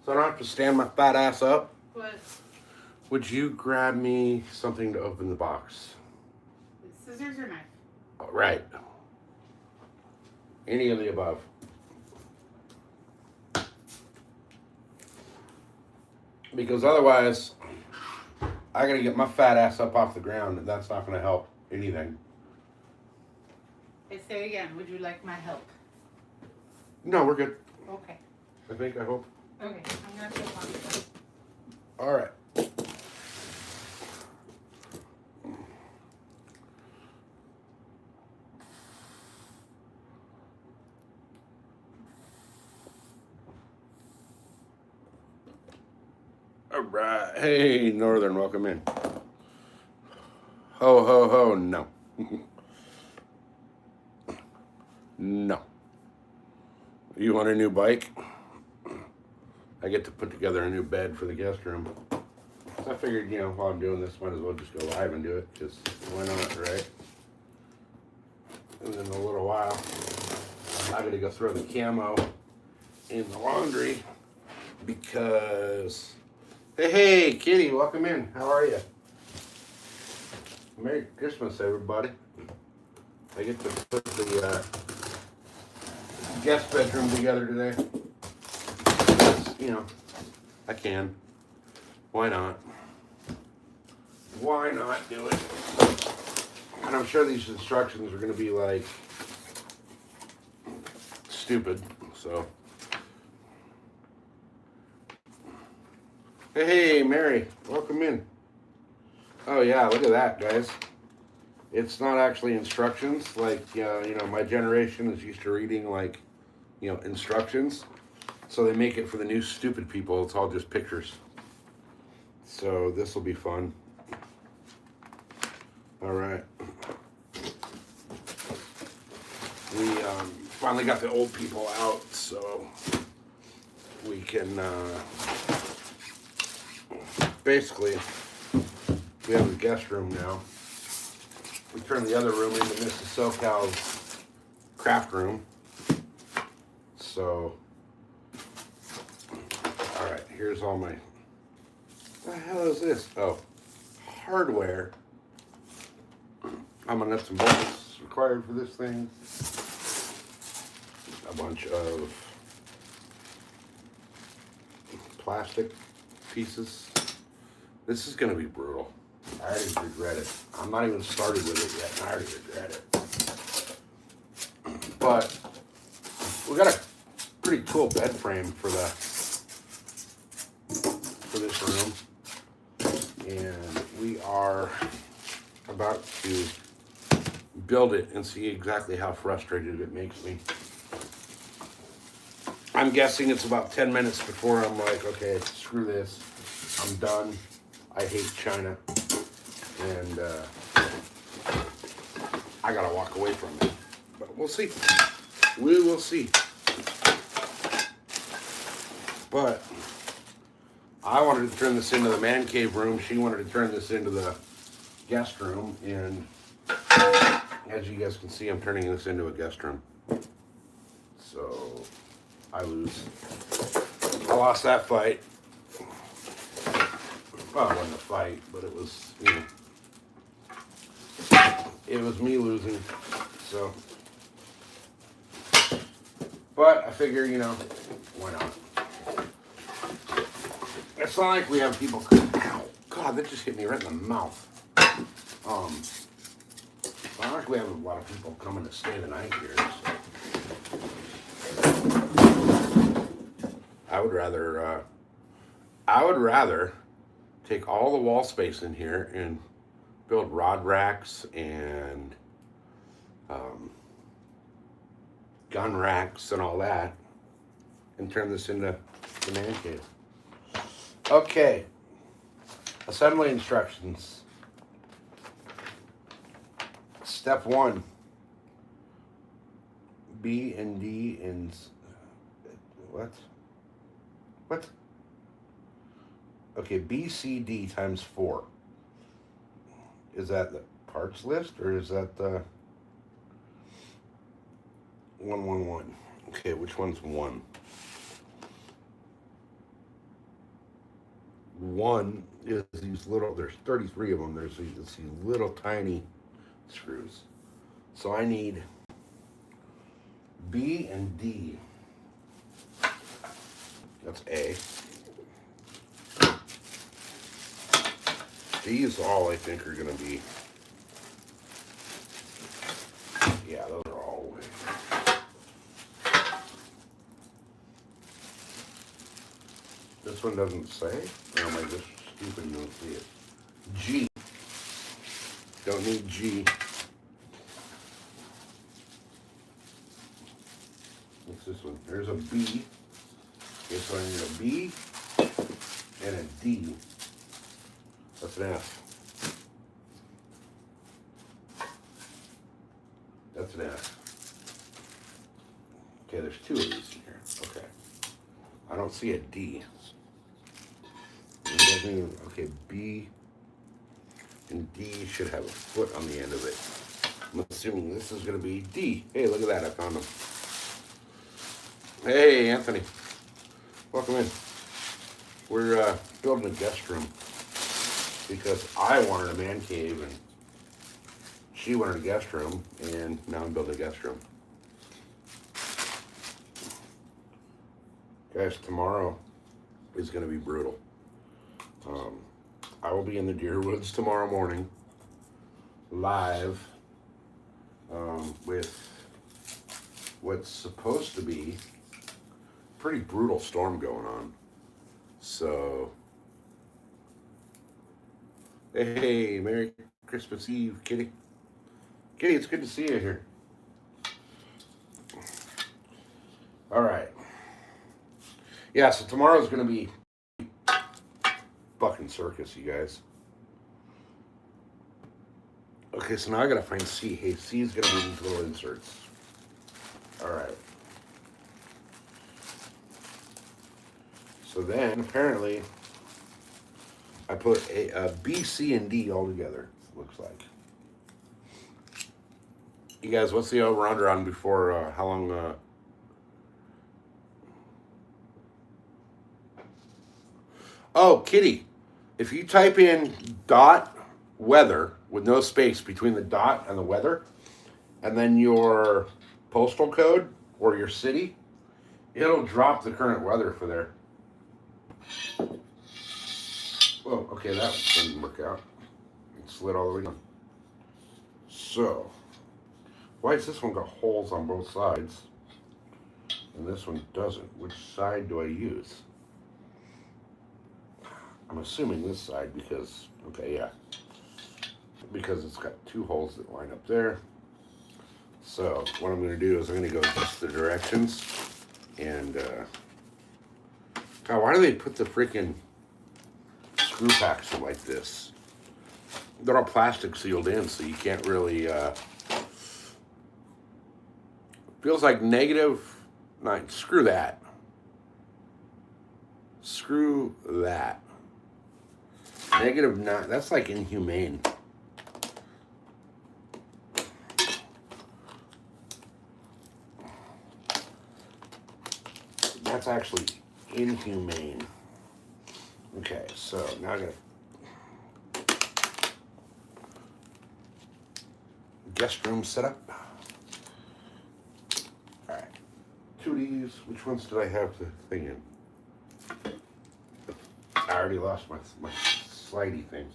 So I don't have to stand my fat ass up. What? Would you grab me something to open the box? Scissors or knife? All right. Any of the above. Because otherwise, I gotta get my fat ass up off the ground, and that's not gonna help anything. I say again, would you like my help? No, we're good. Okay. I hope. Okay, I'm gonna put on this. All right. All right. Hey, Northern, welcome in. Ho, ho, ho, no. No. You want a new bike? I get to put together a new bed for the guest room. So I figured, while I'm doing this, might as well just go live and do it, because why not, right? And in a little while, I gotta go throw the camo in the laundry, because... Hey, Kitty, welcome in. How are you? Merry Christmas, everybody. I get to put the guest bedroom together today. I can. Why not? Why not do it? And I'm sure these instructions are going to be like stupid, so. Hey, Mary, welcome in. Oh yeah, look at that, guys. It's not actually instructions. Like, my generation is used to reading like, instructions. So they make it for the new stupid people. It's all just pictures. So this will be fun. All right. We finally got the old people out, so we can basically, we have the guest room now. We turned the other room into Mrs. SoCal's craft room. So, all right, here's all my, what the hell is this? Oh, hardware. I'm gonna nuts and bolts required for this thing. A bunch of plastic pieces. This is gonna be brutal. I already regret it. I'm not even started with it yet, and I already regret it. But we got a pretty cool bed frame for this room, and we are about to build it and see exactly how frustrated it makes me. I'm guessing it's about 10 minutes before I'm like, okay, screw this. I'm done. I hate China. And I gotta walk away from it. But we'll see. We will see. But I wanted to turn this into the man cave room. She wanted to turn this into the guest room. And as you guys can see, I'm turning this into a guest room. So I lose. I lost that fight. Well, it wasn't a fight, but it was, it was me losing. So, but I figure, why not? It's not like we have people come, ow, God, that just hit me right in the mouth. It's not like we have a lot of people coming to stay the night here. So. I would rather take all the wall space in here and build rod racks and gun racks and all that and turn this into the man cave. Okay, assembly instructions. Step 1, B and D and what? Okay, B, C, D times 4. Is that the parts list or is that the 111? Okay, which one's 1? one is these little, there's 33 of them. There's these little tiny screws. So I need B and D. That's A. D is all I think are going to be. Yeah, those are all away. This one doesn't say. Or am I just stupid and don't see it? G. Don't need G. What's this one? There's a B. Okay, so I need a B and a D. That's an F. That's an F. Okay, there's two of these in here. Okay. I don't see a D. It doesn't even, okay, B and D should have a foot on the end of it. I'm assuming this is going to be D. Hey, look at that. I found them. Hey, Anthony. Welcome in. We're building a guest room because I wanted a man cave and she wanted a guest room, and now I'm building a guest room. Guys, tomorrow is going to be brutal. I will be in the Deer Woods tomorrow morning, live, with what's supposed to be a pretty brutal storm going on. So, hey, Merry Christmas Eve, Kitty. Kitty, it's good to see you here. All right. Yeah, so tomorrow's going to be fucking circus, you guys. Okay, so now I got to find C. Hey, C is going to be these little inserts. All right. So then, apparently, I put a B, C, and D all together, looks like. You guys, what's the over-under on before, how long, Oh, Kitty, if you type in dot weather with no space between the dot and the weather, and then your postal code or your city, it'll drop the current weather for there. Whoa, okay, that didn't work out. It slid all the way down. So, why has this one got holes on both sides? And this one doesn't. Which side do I use? I'm assuming this side because, okay, yeah. Because it's got two holes that line up there. So, what I'm going to do is I'm going to go just the directions. And, God, why do they put the freaking screw packs like this? They're all plastic sealed in, so you can't really, feels like -9. Screw that. Screw that. -9. That's like inhumane. That's actually inhumane. Okay, so now I gotta guest room setup. All right, 2Ds. Which ones did I have the thing in? I already lost my slidey thing.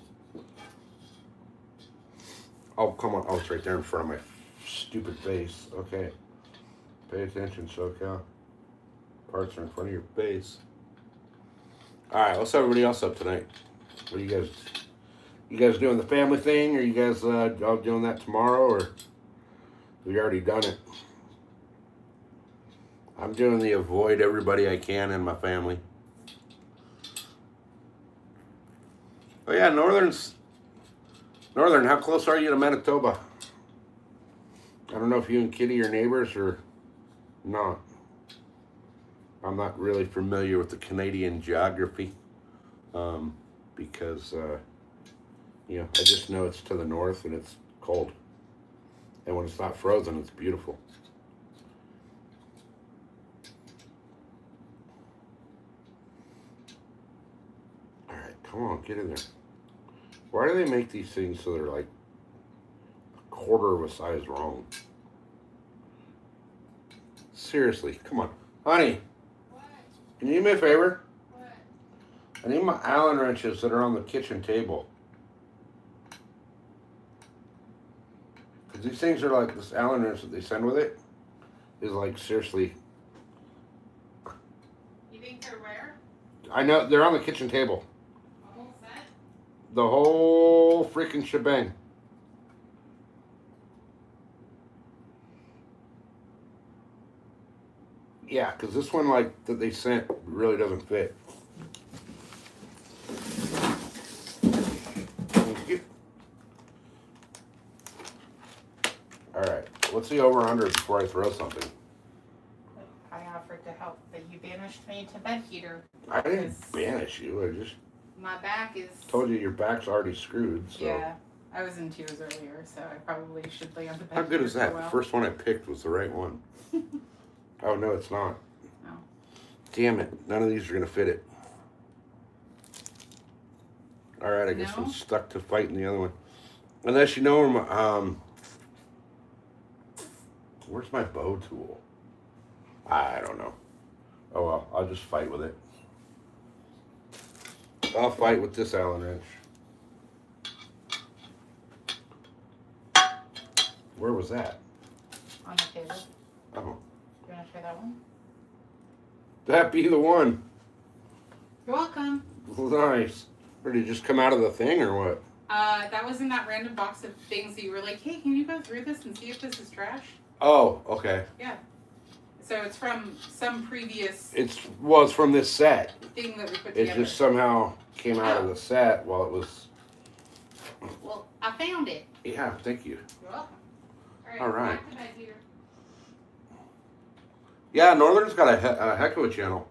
Oh, come on. Oh, it's right there in front of my stupid face. Okay. Pay attention, SoCal. Parts are in front of your face. All right, what's everybody else up tonight? What are you guys? You guys doing the family thing, or you guys all doing that tomorrow, or have you already done it? I'm doing the avoid everybody I can in my family. Oh yeah, Northern, how close are you to Manitoba? I don't know if you and Kitty are neighbors or not. I'm not really familiar with the Canadian geography, because, you know, I just know it's to the north and it's cold. And when it's not frozen, it's beautiful. All right. right, come on, get in there. Why do they make these things so they're like a quarter of a size wrong? Seriously, come on. Honey, What? can you do me a favor? What? I need my Allen wrenches that are on the kitchen table. Because these things are like, this Allen wrench that they send with it is like, seriously. You think they're rare? I know, they're on the kitchen table. A whole set? The whole freaking shebang. Yeah, because this one, like, that they sent really doesn't fit. Thank you. Alright, what's the over-under before I throw something? I offered to help, but you banished me to bed heater. I didn't banish you, I just My back is... told you your back's already screwed, so... Yeah, I was in tears earlier, so I probably should lay on the bed. How good is that? for a The while. first one I picked was the right one. Oh, no, it's not. Oh. Damn it, none of these are going to fit it. Alright, I guess No? I'm stuck to fighting the other one. Unless you know where my, where's my bow tool? I don't know. Oh well, I'll just fight with it. I'll fight with this Allen wrench. Where was that? On the table. Oh. You want to try that one? That be the one. You're welcome. Nice. Or did it just come out of the thing or what? That was in that random box of things that you were like, hey, can you go through this and see if this is trash? Oh, okay. Yeah. So it's from some previous It's from this set. thing that we put It together. just somehow came out of the set while it was. Well, I found it. Yeah, thank you. You're welcome. All right. Back to bed heater. Yeah, Northern's got a heck of a channel.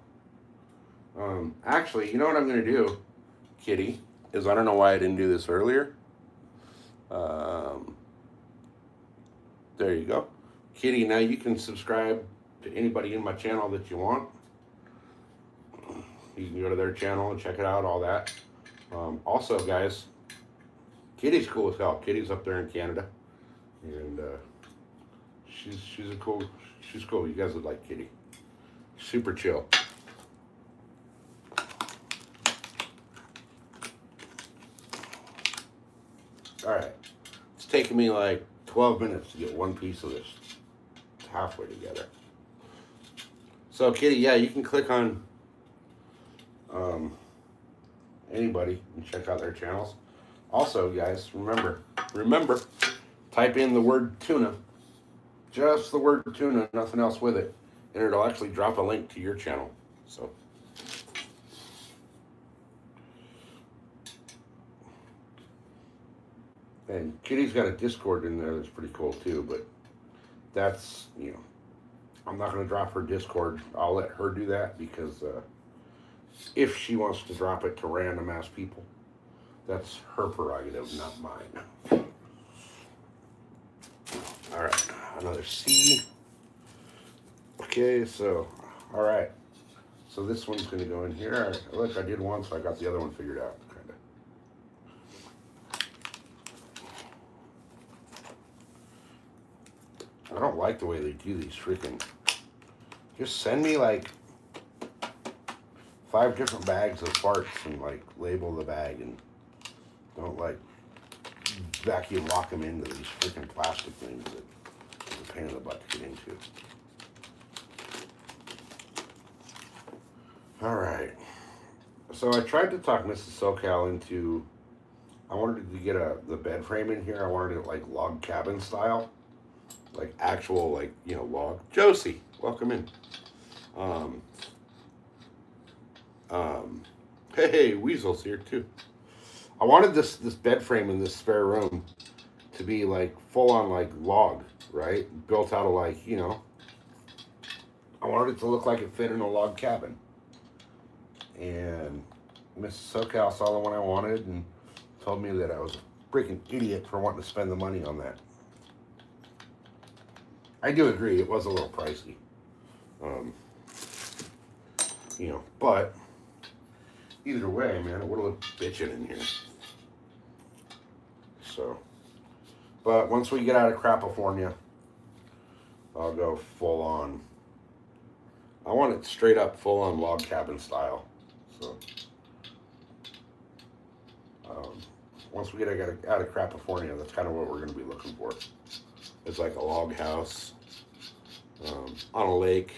Actually, you know what I'm going to do, Kitty, is I don't know why I didn't do this earlier. There you go. Kitty, now you can subscribe to anybody in my channel that you want. You can go to their channel and check it out, all that. Also, guys, Kitty's cool as hell. Kitty's up there in Canada. And she's cool. You guys would like Kitty. Super chill. All right, it's taken me like 12 minutes to get one piece of this. It's halfway together. So Kitty, yeah, you can click on anybody and check out their channels. Also, guys, remember, type in the word tuna. Just the word tuna, nothing else with it. And it'll actually drop a link to your channel. So. And Kitty's got a Discord in there that's pretty cool too, but that's, you know, I'm not going to drop her Discord. I'll let her do that because if she wants to drop it to random ass people, that's her prerogative, not mine. All right, another C. Okay, so, all right. So this one's going to go in here. Look, I did one, so I got the other one figured out, kind of. I don't like the way they do these freaking... Just send me, like, 5 different bags of parts and, like, label the bag and don't, like, vacuum lock them into these freaking plastic things that is a pain in the butt to get into. Alright. So I tried to talk Mrs. SoCal into... I wanted to get the bed frame in here. I wanted it, like, log cabin style. Like, actual, like, you know, log. Josie, welcome in. Hey, Weasel's here, too. I wanted this bed frame in this spare room to be, like, full-on, like, log, right? Built out of, like, you know... I wanted it to look like it fit in a log cabin. And Mrs. SoCal saw the one I wanted and told me that I was a freaking idiot for wanting to spend the money on that. I do agree, it was a little pricey. You know, but either way, man, it would have looked bitchin' in here. So, but once we get out of Crapofornia, I'll go full on. I want it straight up full on log cabin style. So, once we get out of Crapofornia, that's kind of what we're going to be looking for. It's like a log house on a lake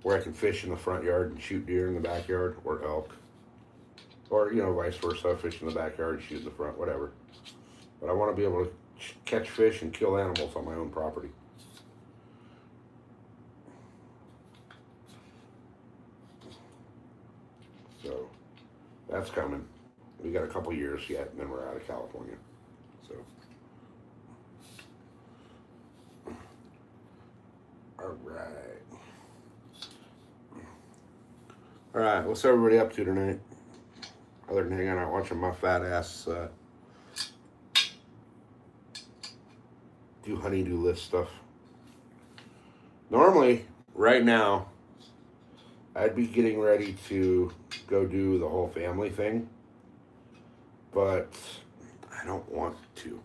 where I can fish in the front yard and shoot deer in the backyard, or elk. Or, vice versa, fish in the backyard, shoot in the front, whatever. But I want to be able to catch fish and kill animals on my own property. So, that's coming. We got a couple years yet, and then we're out of California. So, all right. What's everybody up to tonight? Other than hanging out watching my fat ass do honey-do list stuff. Normally, right now, I'd be getting ready to go do the whole family thing, but I don't want to.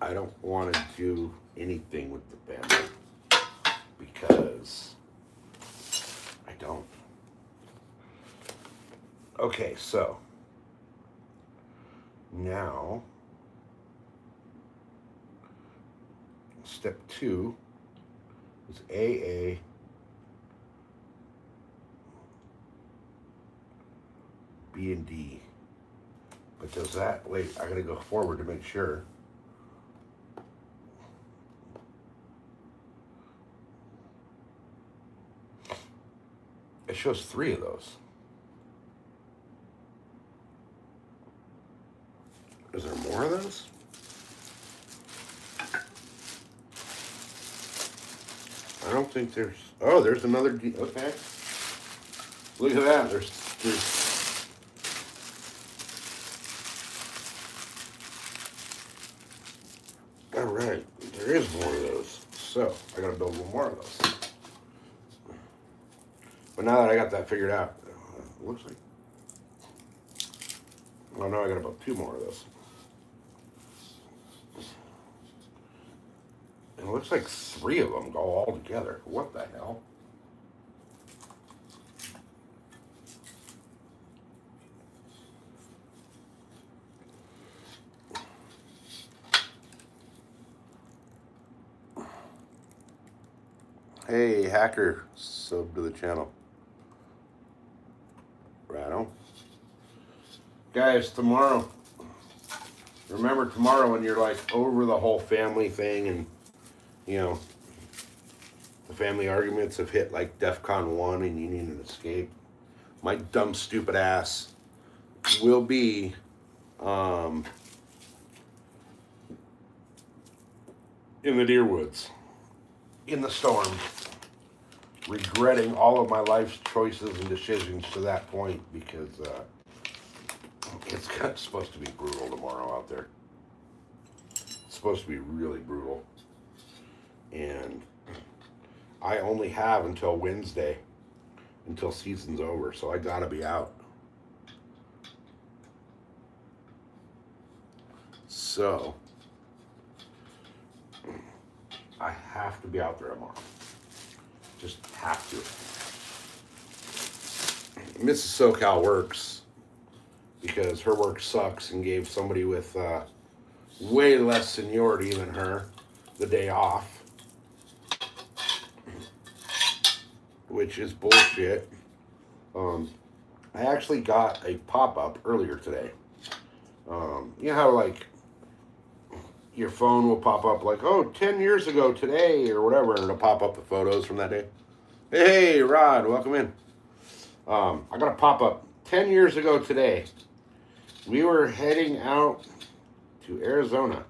I don't want to do anything with the family because I don't. Okay, so now step 2 is AA, B, and D. But does that, wait, I gotta go forward to make sure. It shows 3 of those. Is there more of those? I don't think there's. Oh, there's another D. Okay. Look at that. There's. All right. There is more of those. So I gotta build one more of those. But now that I got that figured out, it looks like. Oh no, I got about 2 more of those. And it looks like 3 of them go all together. What the hell? Hey, hacker, sub to the channel. Right on. Guys, tomorrow, remember tomorrow when you're like over the whole family thing and the family arguments have hit like DEFCON 1 and you need an escape. My dumb, stupid ass will be in the deer woods, in the storm, regretting all of my life's choices and decisions to that point because it's supposed to be brutal tomorrow out there. It's supposed to be really brutal. And I only have until Wednesday, until season's over, so I gotta be out. So, I have to be out there tomorrow. Just have to. Mrs. SoCal works because her work sucks and gave somebody with way less seniority than her the day off. Which is bullshit. I actually got a pop-up earlier today. You know how like your phone will pop up like, oh, 10 years ago today or whatever, and it'll pop up the photos from that day. Hey, Rod, welcome in. I got a pop-up 10 years ago today. We were heading out to Arizona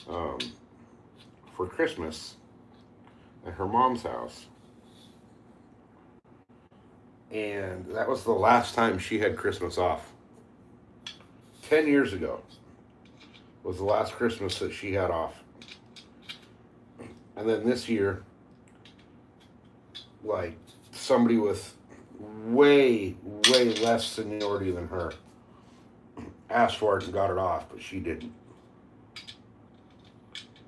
for Christmas at her mom's house. And that was the last time she had Christmas off. 10 years ago was the last Christmas that she had off. And then this year, like somebody with way less seniority than her asked for it and got it off, but she didn't.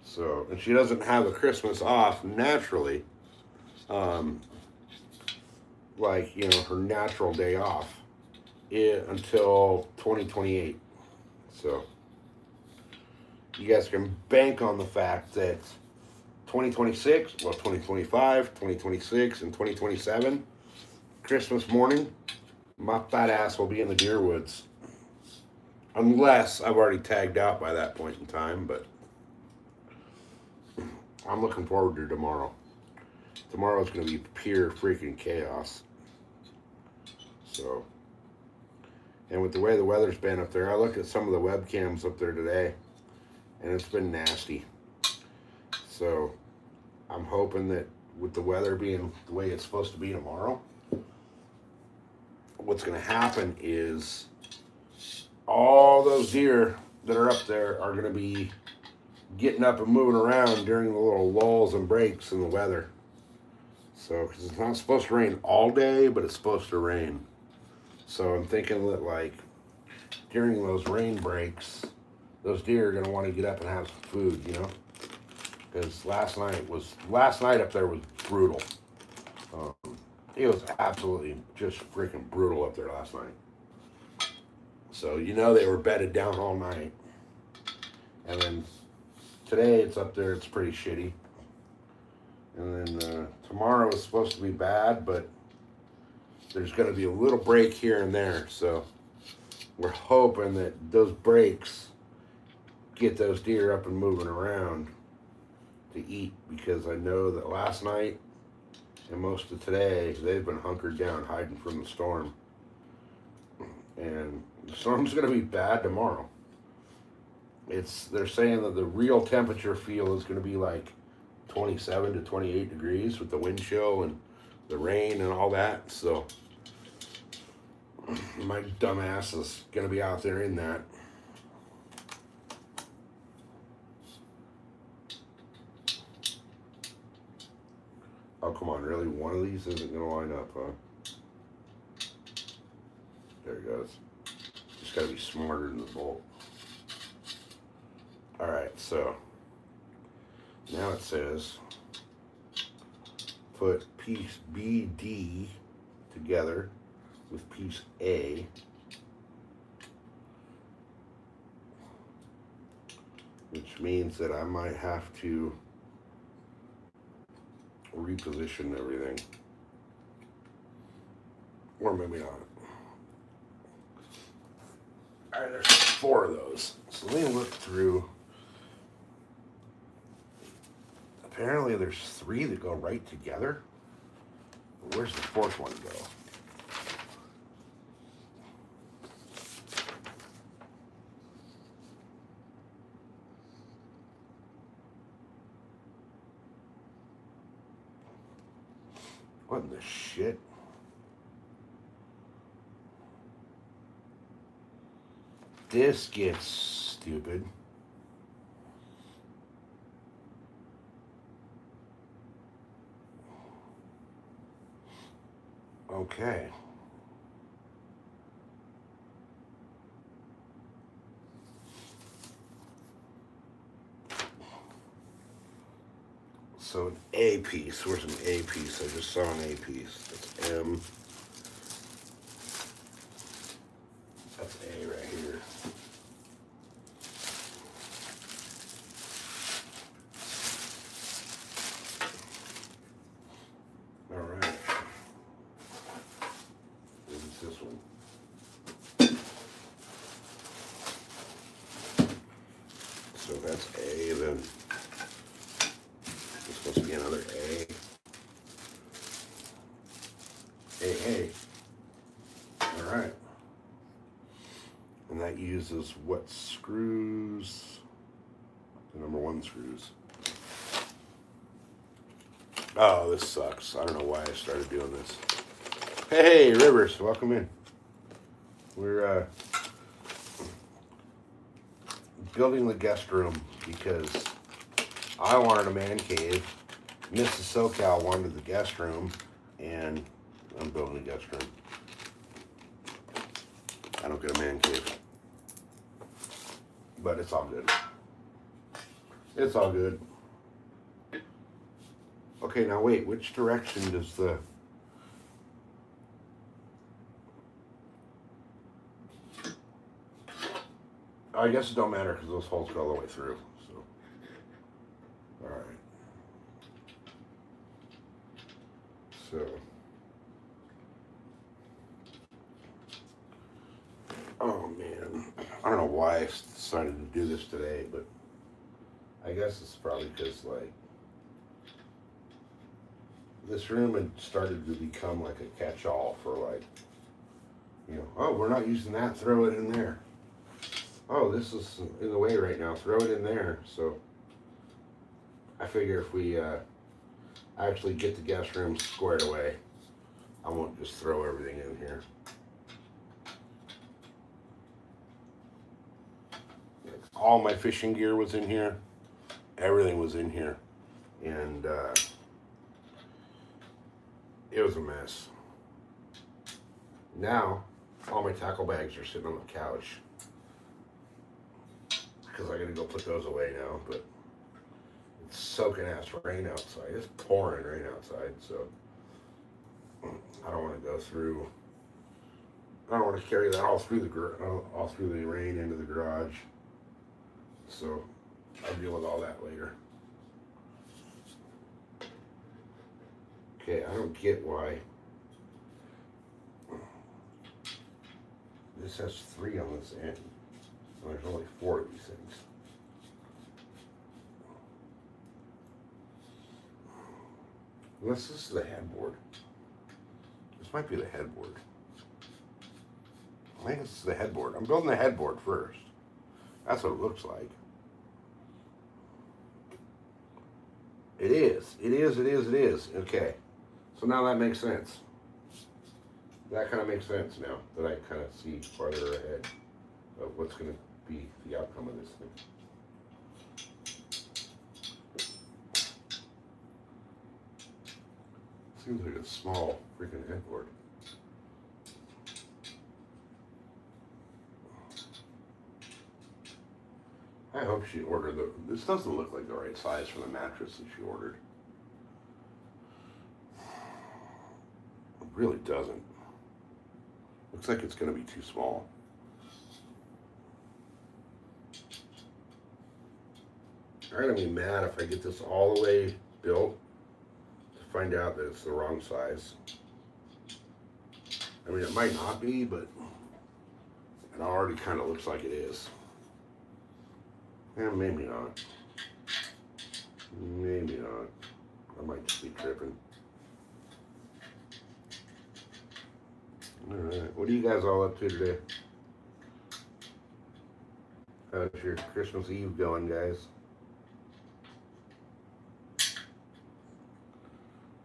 So, and she doesn't have a Christmas off naturally, like, you know, her natural day off until 2028. So, you guys can bank on the fact that 2026, well, 2025, 2026, and 2027, Christmas morning, my fat ass will be in the deer woods. Unless I've already tagged out by that point in time, but I'm looking forward to tomorrow. Tomorrow's going to be pure freaking chaos. So, and with the way the weather's been up there, I looked at some of the webcams up there today, and it's been nasty. So, I'm hoping that with the weather being the way it's supposed to be tomorrow, what's going to happen is all those deer that are up there are going to be getting up and moving around during the little lulls and breaks in the weather. So, because it's not supposed to rain all day, but it's supposed to rain. So I'm thinking that, like, during those rain breaks, those deer are going to want to get up and have some food, you know? Because last night up there was brutal. It was absolutely just freaking brutal up there last night. So, you know, they were bedded down all night. And then today it's up there, it's pretty shitty. And then tomorrow is supposed to be bad, but there's going to be a little break here and there. So we're hoping that those breaks get those deer up and moving around to eat, because I know that last night and most of today they've been hunkered down hiding from the storm. And the storm's going to be bad tomorrow. They're saying that the real temperature feel is going to be like 27 to 28 degrees with the wind chill and the rain and all that. So my dumb ass is going to be out there in that. Oh, come on, really? One of these isn't going to line up, huh? There it goes. Just got to be smarter than the bolt. Alright, so now it says put piece BD together with piece A, which means that I might have to reposition everything, or maybe not. Alright, there's 4 of those, so let me look through. Apparently there's 3 that go right together. Where's the 4th one go? What in the shit? This gets stupid. Okay. So an A piece. Where's an A piece? I just saw an A piece. That's M. That's A right here. All right. This one. So that's A, then there's supposed to be another A. A. All right. And that uses what screws? The number 1 screws. Oh, this sucks. I don't know why I started doing this. Hey, Rivers, welcome in. We're building the guest room because I wanted a man cave. Mrs. SoCal wanted the guest room, and I'm building a guest room. I don't get a man cave. But it's all good. It's all good. Okay, now wait, which direction does the... I guess it don't matter because those holes go all the way through. So, all right. So, oh man, I don't know why I decided to do this today, but I guess it's probably because like this room had started to become like a catch-all for like, you know, oh, we're not using that, throw it in there. Oh, this is in the way right now, throw it in there. So I figure if we actually get the guest room squared away, I won't just throw everything in here. Like, all my fishing gear was in here. Everything was in here. And it was a mess. Now, all my tackle bags are sitting on the couch. Because I gotta go put those away now, but it's soaking ass rain outside. It's pouring rain outside, so I don't want to go through. I don't want to carry that all through the rain into the garage. So I'll deal with all that later. Okay, I don't get why this has 3 on this end. Well, there's only 4 of these things. Unless this is the headboard. This might be the headboard. I think this is the headboard. I'm building the headboard first. That's what it looks like. It is. It is. It is. It is. Okay. So now that makes sense. That kind of makes sense now that I kind of see farther ahead of what's going to be the outcome of this thing. Seems like a small freaking headboard. I hope she ordered this doesn't look like the right size for the mattress that she ordered. It really doesn't. Looks like it's going to be too small. I'm going to be mad if I get this all the way built to find out that it's the wrong size. I mean, it might not be, but it already kind of looks like it is. Yeah, maybe not. Maybe not. I might just be tripping. Alright, what are you guys all up to today? How's your Christmas Eve going, guys?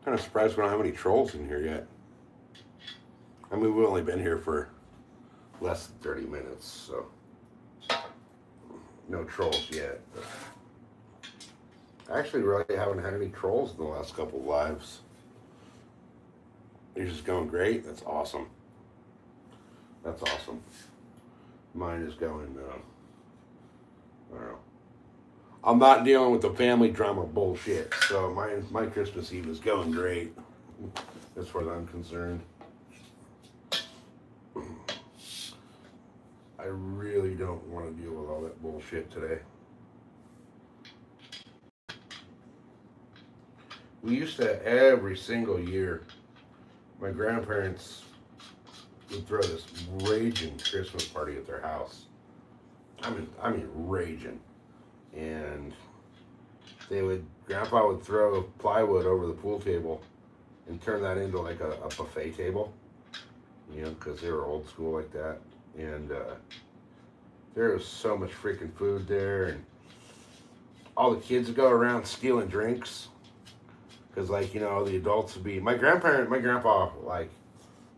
Kind of surprised we don't have any trolls in here yet. I mean, we've only been here for less than 30 minutes, so no trolls yet. But I actually really haven't had any trolls in the last couple of lives. You're just going great. That's awesome. That's awesome. Mine is going, I don't know. I'm not dealing with the family drama bullshit, so my Christmas Eve is going great, as far as I'm concerned. I really don't want to deal with all that bullshit today. We used to, every single year, my grandparents would throw this raging Christmas party at their house. I mean raging. And Grandpa would throw plywood over the pool table and turn that into like a buffet table, you know, because they were old school like that. And there was so much freaking food there, and all the kids would go around stealing drinks, because, like, you know, the adults would be, my grandpa, like,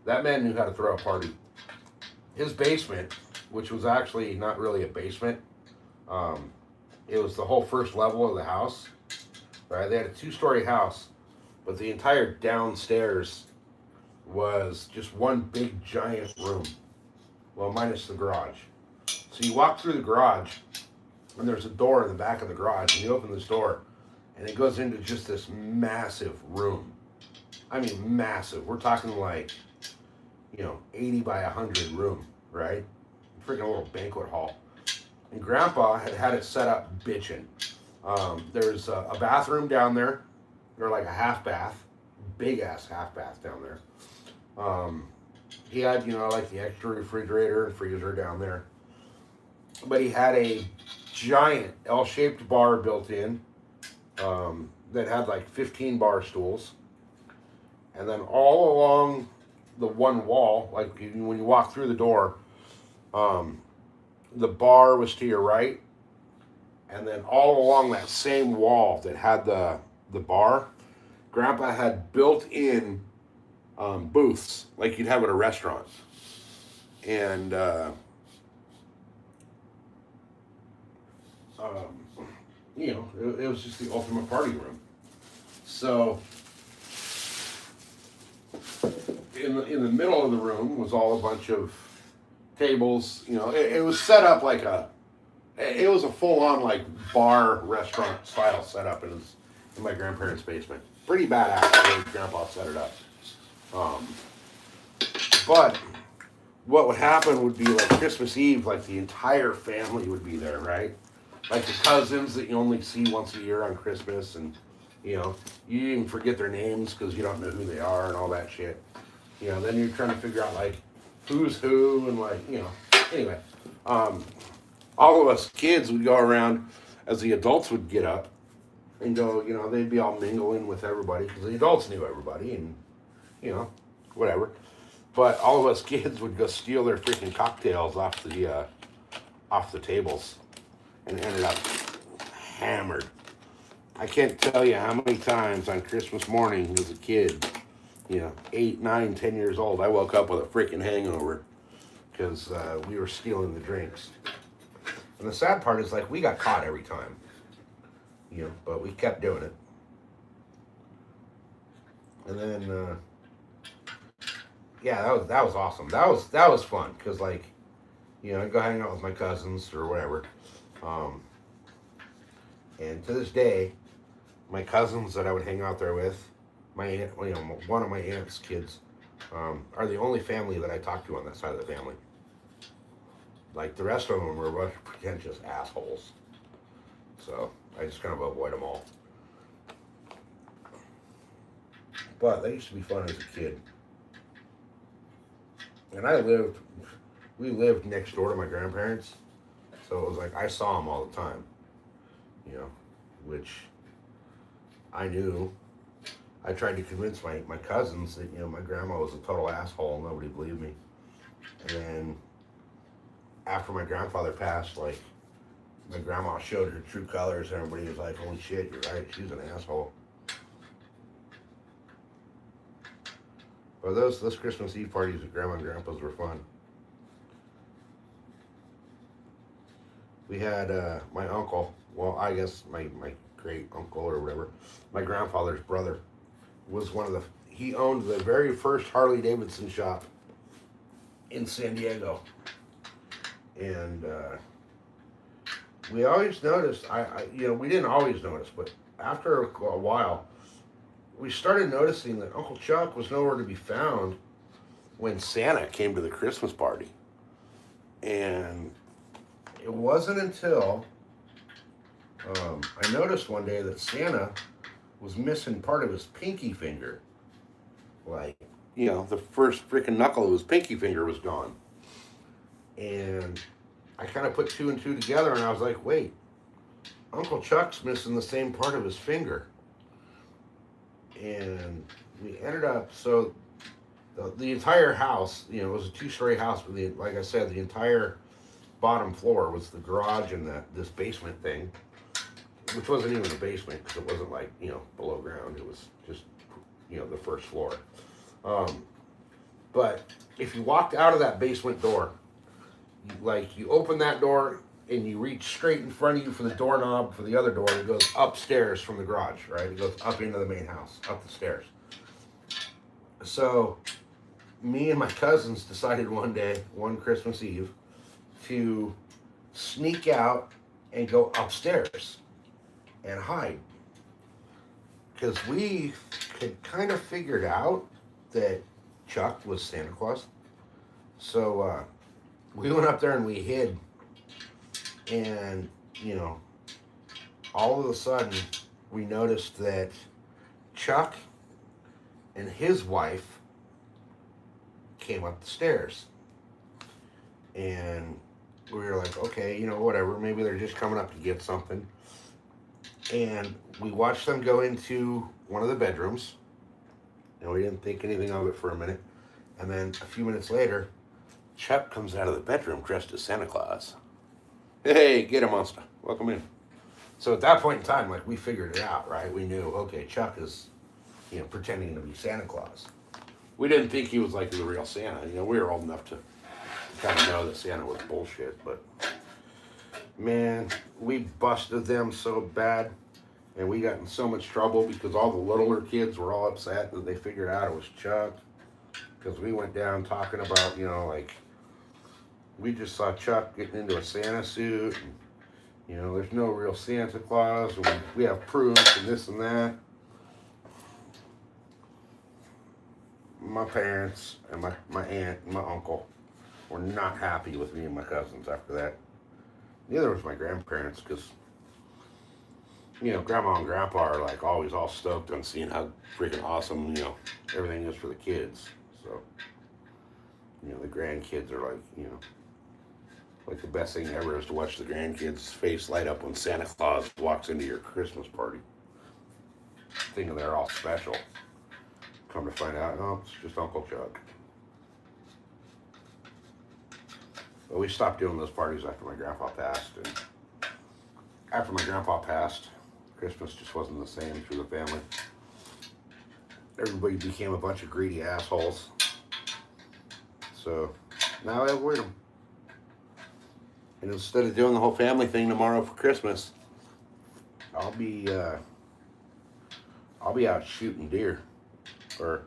that man knew how to throw a party. His basement, which was actually not really a basement, it was the whole first level of the house, right? They had a 2-story house, but the entire downstairs was just one big giant room. Well, minus the garage. So you walk through the garage, and there's a door in the back of the garage, and you open this door, and it goes into just this massive room. I mean, massive. We're talking like, 80 by 100 room, right? Freaking little banquet hall. And Grandpa had it set up bitching. There's a bathroom down there, or like a half bath, big ass half bath down there. He had, like the extra refrigerator and freezer down there. But he had a giant L-shaped bar built in that had like 15 bar stools. And then all along the one wall, like when you walk through the door, the bar was to your right. And then all along that same wall that had the bar, Grandpa had built in booths like you'd have at a restaurant. And it was just the ultimate party room. So in the middle of the room was all a bunch of tables. It was set up like it was a full-on like bar restaurant style setup. It was in my grandparents' basement. Pretty badass the way Grandpa set it up. But what would happen would be like Christmas Eve, like the entire family would be there, right? Like the cousins that you only see once a year on Christmas, and you even forget their names because you don't know who they are and all that shit. Then you're trying to figure out like who's who and like anyway. All of us kids would go around as the adults would get up and go, they'd be all mingling with everybody because the adults knew everybody and whatever. But all of us kids would go steal their freaking cocktails off the tables and ended up hammered. I can't tell you how many times on Christmas morning as a kid, 8, 9, 10 years old, I woke up with a freaking hangover because we were stealing the drinks. And the sad part is, like, we got caught every time, but we kept doing it. And then, that was awesome. That was fun because, like, I'd go hang out with my cousins or whatever. And to this day, my cousins that I would hang out there with, my aunt, one of my aunt's kids, are the only family that I talk to on that side of the family. Like, the rest of them were a bunch of pretentious assholes. So, I just kind of avoid them all. But that used to be fun as a kid. And we lived next door to my grandparents. So it was like, I saw them all the time. Which I knew. I tried to convince my cousins that, my grandma was a total asshole. Nobody believed me. And then after my grandfather passed, like, my grandma showed her true colors, and everybody was like, holy shit, you're right, she's an asshole. But those Christmas Eve parties with Grandma and Grandpa's were fun. We had my uncle, well, I guess my great uncle or whatever, my grandfather's brother, was he owned the very first Harley Davidson shop in San Diego. And we always noticed, we didn't always notice, but after a while, we started noticing that Uncle Chuck was nowhere to be found when Santa came to the Christmas party. And it wasn't until I noticed one day that Santa was missing part of his pinky finger. Like, the first freaking knuckle of his pinky finger was gone. And I kind of put two and two together, and I was like, wait, Uncle Chuck's missing the same part of his finger. And we ended up, so the entire house, it was a 2-story house, but like I said, the entire bottom floor was the garage and this basement thing, which wasn't even a basement because it wasn't like, below ground. It was just, the first floor. But if you walked out of that basement door, you open that door and you reach straight in front of you for the doorknob for the other door, and it goes upstairs from the garage, right? It goes up into the main house, up the stairs. So me and my cousins decided one day, one Christmas Eve, to sneak out and go upstairs and hide. Because we had kind of figured out that Chuck was Santa Claus. So we went up there and we hid. And, all of a sudden we noticed that Chuck and his wife came up the stairs. And we were like, okay, whatever. Maybe they're just coming up to get something. And we watched them go into one of the bedrooms. And we didn't think anything of it for a minute. And then a few minutes later, Chuck comes out of the bedroom dressed as Santa Claus. Hey, get him, monster. Welcome in. So at that point in time, like, we figured it out, right? We knew, okay, Chuck is, pretending to be Santa Claus. We didn't think he was like the real Santa. We were old enough to kind of know that Santa was bullshit. But, man, we busted them so bad. And we got in so much trouble because all the littler kids were all upset that they figured out it was Chuck. Because we went down talking about, we just saw Chuck getting into a Santa suit. And, there's no real Santa Claus. And we have proof and this and that. My parents and my aunt and my uncle were not happy with me and my cousins after that. Neither was my grandparents because, Grandma and Grandpa are like always all stoked on seeing how freaking awesome, everything is for the kids. So, the grandkids are like the best thing ever is to watch the grandkids' face light up when Santa Claus walks into your Christmas party. Thinking they're all special. Come to find out, no, it's just Uncle Chuck. But we stopped doing those parties after my grandpa passed. And after my grandpa passed, Christmas just wasn't the same through the family. Everybody became a bunch of greedy assholes. So now I avoid them. And instead of doing the whole family thing tomorrow for Christmas, I'll be out shooting deer, or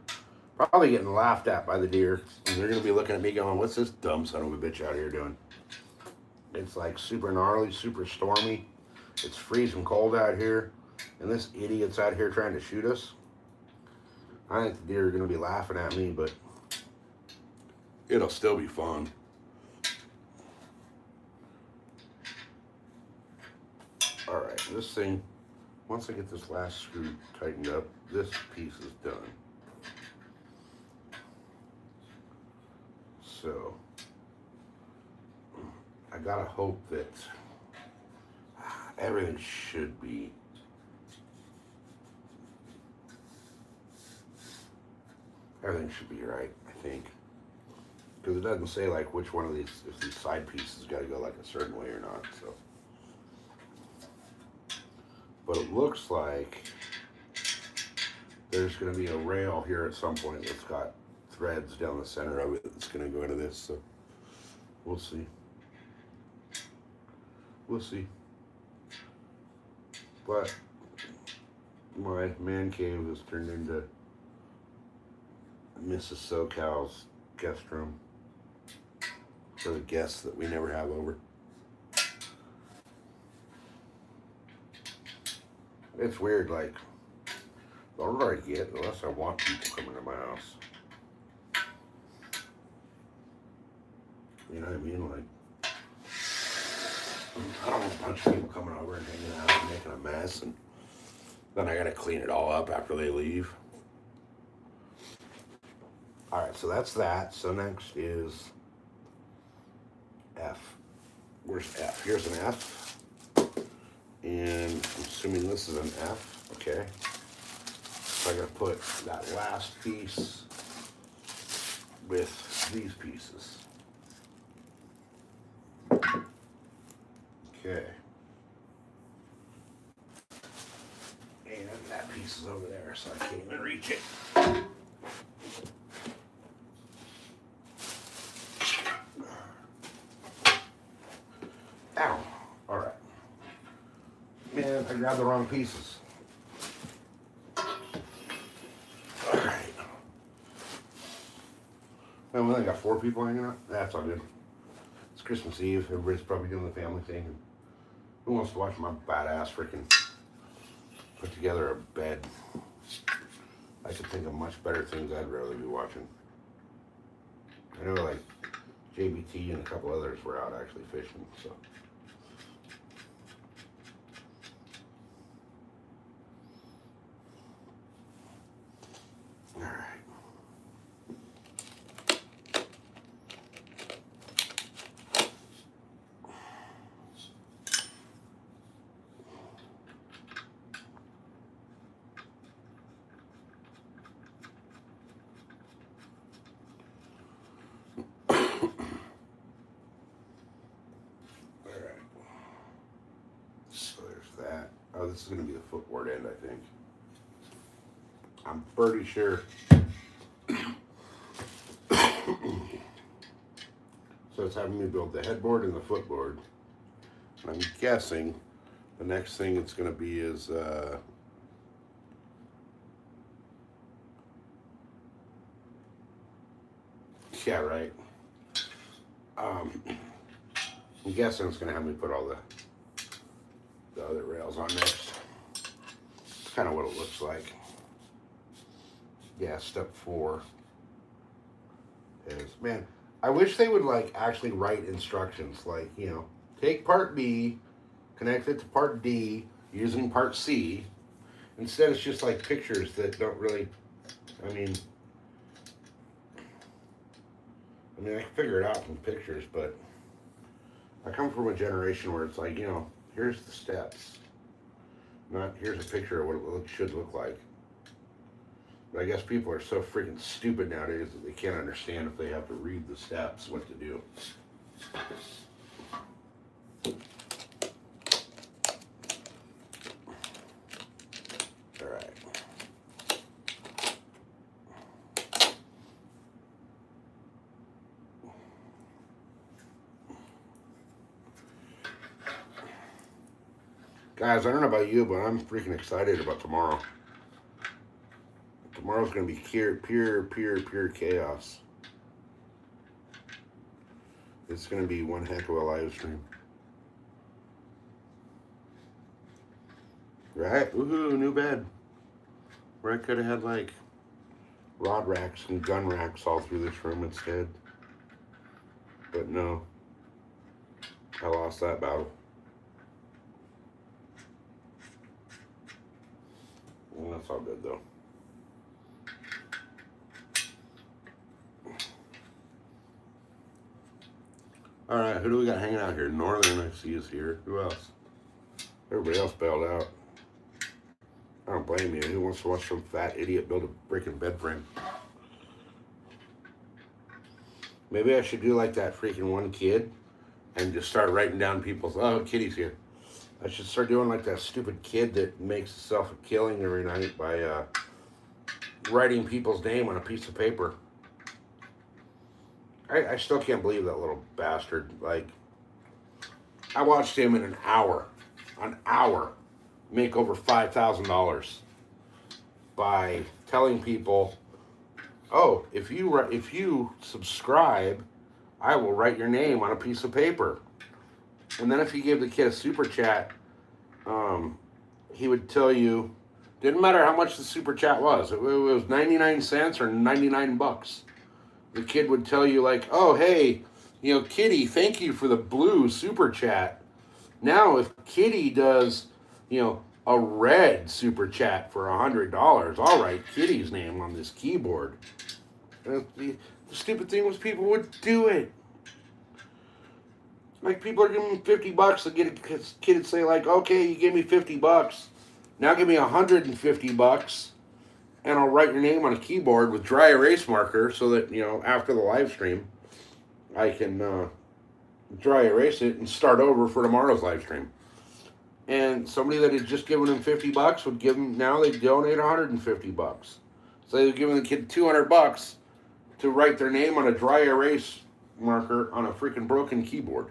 probably getting laughed at by the deer. And they're gonna be looking at me going, "What's this dumb son of a bitch out here doing?" It's like super gnarly, super stormy. It's freezing cold out here, and this idiot's out here trying to shoot us. I think the deer are gonna be laughing at me, but it'll still be fun. All right, this thing, once I get this last screw tightened up, this piece is done. So, I gotta hope that everything should be right, I think. Because it doesn't say like which one of these, if these side pieces gotta go like a certain way or not, so. But it looks like there's going to be a rail here at some point that's got threads down the center of it that's going to go into this. So we'll see. We'll see. But my man cave has turned into Mrs. SoCal's guest room for the guests that we never have over. It's weird, like, the older I get, the less I want people coming to my house. You know what I mean? Like, I don't want a bunch of people coming over and hanging out and making a mess, and then I gotta clean it all up after they leave. Alright, so that's that. So next is F. Where's F? Here's an F. And I'm assuming this is an F, okay. So I gotta put that last piece with these pieces. Okay. And that piece is over there, so I can't even reach it. Ow. Alright. Man, I grabbed the wrong pieces. Alright. And we only got 4 people hanging out. That's all good. It's Christmas Eve. Everybody's probably doing the family thing. And who wants to watch my badass freaking put together a bed? I could think of much better things I'd rather be watching. I know like JBT and a couple others were out actually fishing, so. All right. So there's that. Oh, this is going to be the footboard end, I think. I'm pretty sure. So it's having me build the headboard and the footboard. And I'm guessing the next thing it's going to be is yeah, right. I'm guessing it's going to have me put all the other rails on next. It's kind of what it looks like. Yeah, step 4 is, man, I wish they would like actually write instructions, like, you know, take part B, connect it to part D using part C. Instead it's just like pictures that don't really, I mean I can figure it out from pictures, but I come from a generation where it's like, you know, here's the steps. Not here's a picture of what it should look like. But I guess people are so freaking stupid nowadays that they can't understand if they have to read the steps what to do. All right. Guys, I don't know about you, but I'm freaking excited about tomorrow. Tomorrow's going to be pure chaos. It's going to be one heck of a live stream. Right? Woohoo, new bed. Where I could have had like rod racks and gun racks all through this room instead. But no. I lost that battle. Well, that's all good though. All right, who do we got hanging out here? Northern, I see, is here. Who else? Everybody else bailed out. I don't blame you. Who wants to watch some fat idiot build a freaking bed frame? Maybe I should do like that freaking one kid and just start writing down people's, oh, Kitty's here. I should start doing like that stupid kid that makes himself a killing every night by writing people's name on a piece of paper. I still can't believe that little bastard. Like, I watched him in an hour, make over $5,000 by telling people, oh, if you subscribe, I will write your name on a piece of paper. And then if you give the kid a super chat, he would tell you, didn't matter how much the super chat was. It was 99 cents or 99 bucks. The kid would tell you like, oh, hey, you know, Kitty, thank you for the blue super chat. Now, if Kitty does, you know, a red super chat for $100, I'll write Kitty's name on this keyboard. And the stupid thing was people would do it. Like, people are giving me $50 to get a kid to say like, okay, you give me $50. Now give me $150. And I'll write your name on a keyboard with dry erase marker so that, you know, after the live stream, I can dry erase it and start over for tomorrow's live stream. And somebody that had just given him $50 would give him, now they donate $150. So they're giving the kid $200 to write their name on a dry erase marker on a freaking broken keyboard.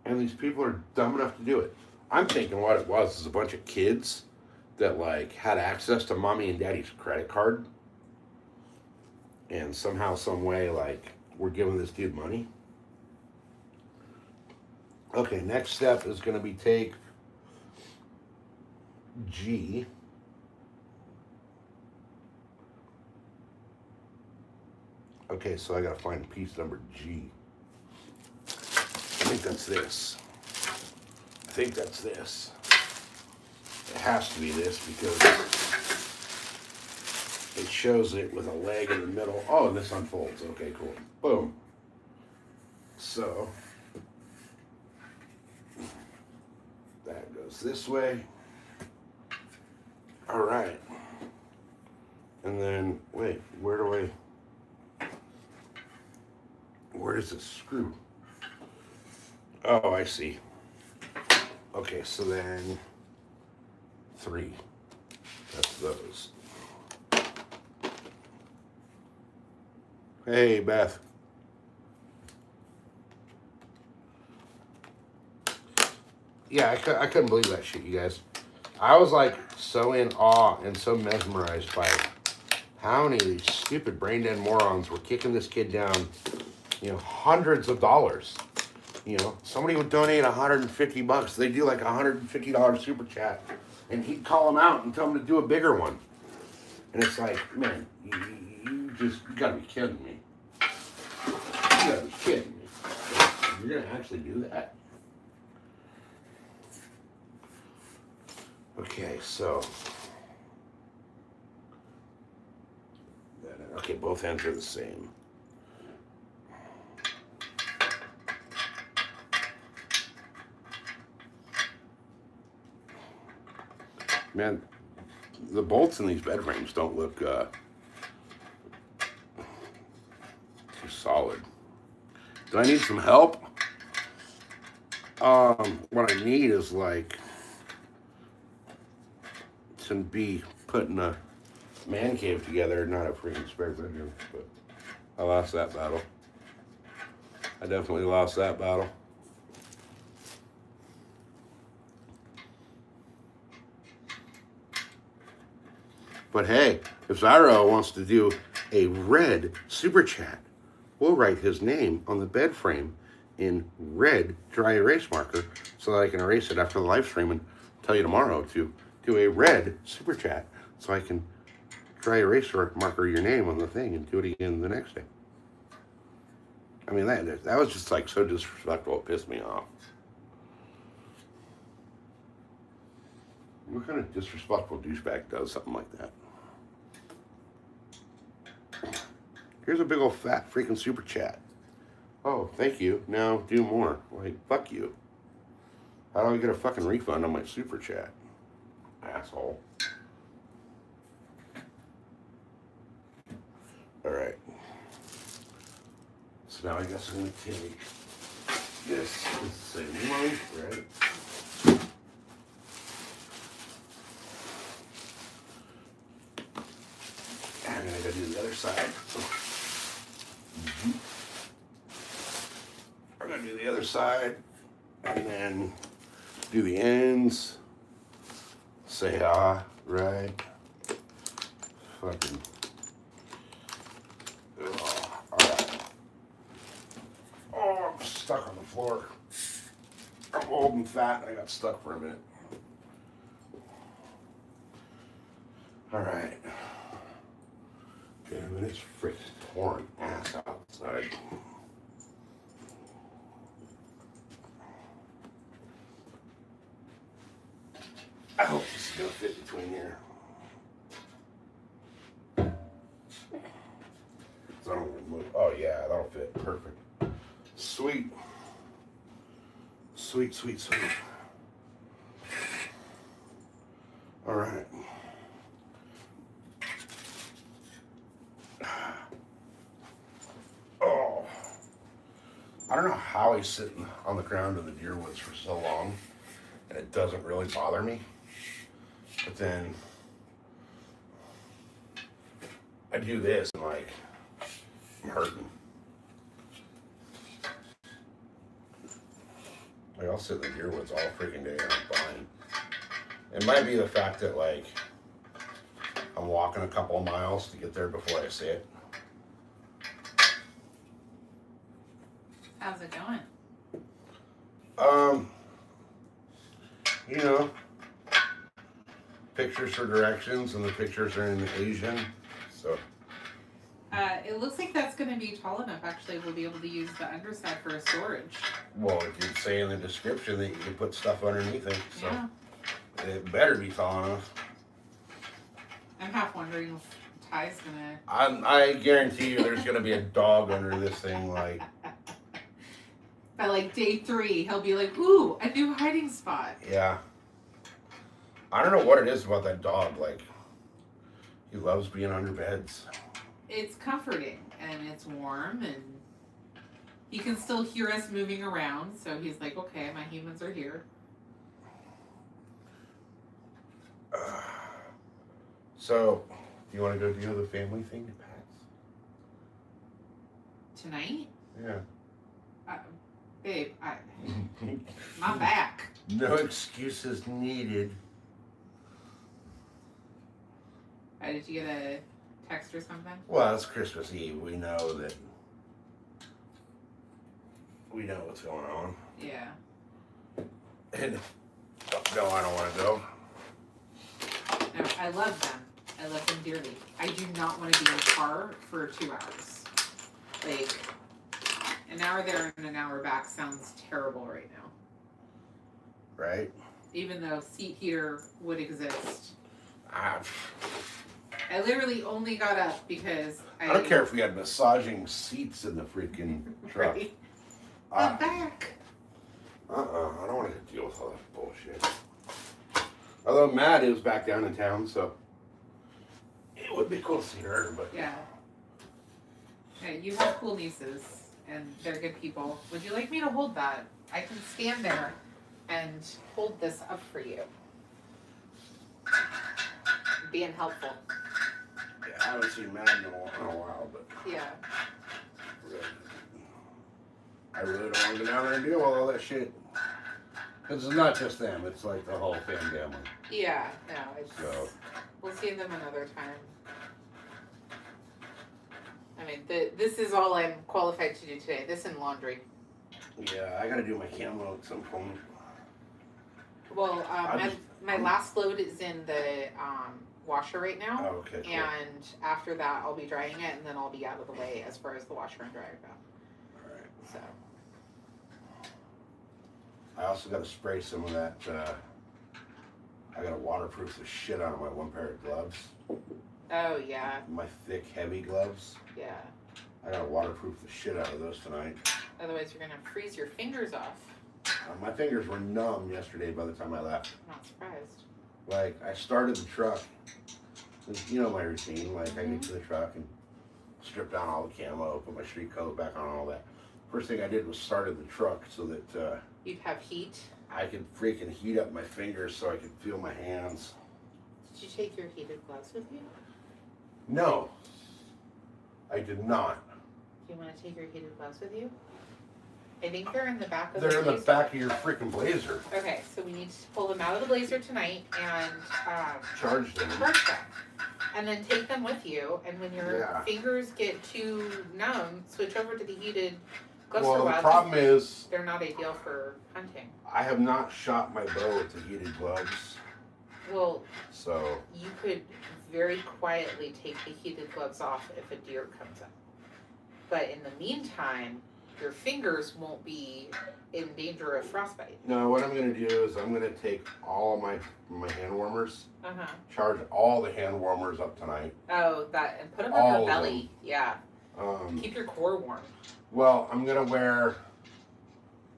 And these people are dumb enough to do it. I'm thinking what it was is a bunch of kids that like had access to mommy and daddy's credit card and somehow, some way, like, we're giving this dude money. Okay, next step is going to be take G. Okay, so I got to find piece number G. I think that's this. I think that's this. It has to be this because it shows it with a leg in the middle. Oh, and this unfolds. Okay, cool. Boom. So that goes this way. All right. And then, wait, where does this screw? Oh, I see. Okay, so then 3. That's those. Hey, Beth. Yeah, I couldn't believe that shit, you guys. I was like so in awe and so mesmerized by how many of these stupid brain dead morons were kicking this kid down, hundreds of dollars. Somebody would donate $150. They do like $150 super chat, and he'd call them out and tell them to do a bigger one. And it's like, man, you gotta be kidding me. You gotta be kidding me. You're gonna actually do that? Okay, so. Okay, both ends are the same. Man, the bolts in these bed frames don't look too solid. Do I need some help? What I need is like to be putting a man cave together, not a freaking spare bedroom. But I lost that battle. I definitely lost that battle. But hey, if Zyro wants to do a red super chat, we'll write his name on the bed frame in red dry erase marker so that I can erase it after the live stream and tell you tomorrow to do a red super chat so I can dry erase marker your name on the thing and do it again the next day. I mean, that was just like so disrespectful, it pissed me off. What kind of disrespectful douchebag does something like that? Here's a big old fat freaking super chat. Oh, thank you. Now do more. Like, fuck you. How do I get a fucking refund on my super chat? Asshole. Alright. So now I guess I'm going to take this. It's the same one, right? And then I got to do the other side. I'm going to do the other side. And then do the ends. Say right. Fucking. Oh, alright. Oh, I'm stuck on the floor. I'm old and fat and I got stuck for a minute. Alright. Damn it, it's freaking pouring ass outside. I hope this is gonna fit between here. So I don't want to move. Oh yeah, that'll fit perfect. Sweet. Sweet, sweet, sweet. All right. Oh. I don't know how he's sitting on the ground in the deer woods for so long, and it doesn't really bother me. But then I do this and like I'm hurting. Like I'll sit in the deer woods all freaking day and I'm fine. It might be the fact that like I'm walking a couple of miles to get there before I sit. How's it going? You know, pictures for directions, and the pictures are in Asian, so. It looks like that's going to be tall enough. Actually, we'll be able to use the underside for a storage. Well, it did say in the description that you can put stuff underneath it, so Yeah. it better be tall enough. I'm half wondering if Ty's gonna. I guarantee you, there's gonna be a dog under this thing, like. By like day 3, he'll be like, "Ooh, a new hiding spot." Yeah. I don't know what it is about that dog. Like, he loves being under beds. It's comforting and it's warm and he can still hear us moving around. So he's like, "Okay, my humans are here." So, do you want to go do the family thing at Pat's? Tonight, Yeah. babe, my back. No excuses needed. Did you get a text or something? Well, it's Christmas Eve. We know that. We know what's going on. Yeah. And no, I don't want to go. No, I love them. I love them dearly. I do not want to be in a car for 2 hours. Like, an hour there and an hour back sounds terrible right now. Right? Even though seat heater would exist. I literally only got up because I don't care if we had massaging seats in the freaking truck. Right? The back. I don't want to deal with all that bullshit. Although Matt is back down in town, so it would be cool to see her, but Yeah. Yeah, you have cool nieces, and they're good people. Would you like me to hold that? I can stand there and hold this up for you. Being helpful. yeah, I haven't seen Matt in a while, but Yeah. I really don't want to go down there and deal with all that shit. Because it's not just them, it's like the whole family. Yeah, no, it's, So, we'll see them another time. I mean, this is all I'm qualified to do today. This and laundry. yeah, I gotta do my camo at some point. Well, my last load is in the washer right now. Oh, okay, cool. And after that, I'll be drying it, and then I'll be out of the way as far as the washer and dryer go. Alright. So. I also gotta spray some of that, I gotta waterproof the shit out of my one pair of gloves. Oh yeah. My thick, heavy gloves. Yeah. I gotta waterproof the shit out of those tonight. Otherwise, you're gonna freeze your fingers off. My fingers were numb yesterday by the time I left. I'm not surprised. Like, I started the truck. You know my routine. Like, I get to the truck and strip down all the camo, put my street coat back on, all that. First thing I did was started the truck so that You'd have heat. I could freaking heat up my fingers so I could feel my hands. Did you take your heated gloves with you? No, I did not. Do you want to take your heated gloves with you? I think they're in the back of They're the in the blazer. back of your freaking blazer. Okay, so we need to pull them out of the blazer tonight and Charge them. charge them. And then take them with you, and when your Yeah. fingers get too numb, switch over to the heated gloves for Well, a the while. problem is They're not ideal for hunting. I have not shot my bow with the heated gloves, Well, so you could very quietly take the heated gloves off if a deer comes up. But in the meantime, your fingers won't be in danger of frostbite. no. What I'm gonna do is I'm gonna take all my hand warmers, Uh-huh. charge all the hand warmers up tonight. Oh, that, and put them All on of your belly. Yeah. Keep your core warm. Well, I'm gonna wear,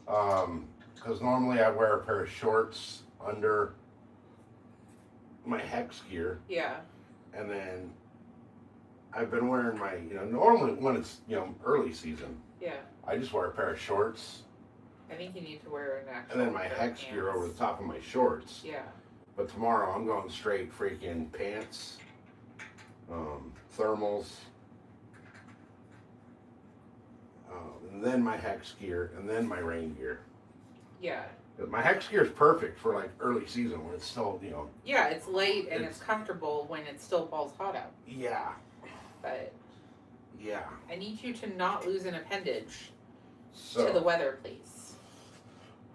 because normally I wear a pair of shorts under my hex gear, Yeah. and then I've been wearing my, normally when it's, early season, Yeah. I just wear a pair of shorts, I think you need to wear an actual and then my pair of hex gear pants. over the top of my shorts. Yeah. But tomorrow I'm going straight freaking pants, thermals, and then my hex gear, and then my rain gear. Yeah. My hex gear is perfect for like early season when it's still, Yeah, it's late and It's- it's comfortable when it still balls hot out. yeah, But yeah. I need you to not lose an appendage. So, to the weather, please.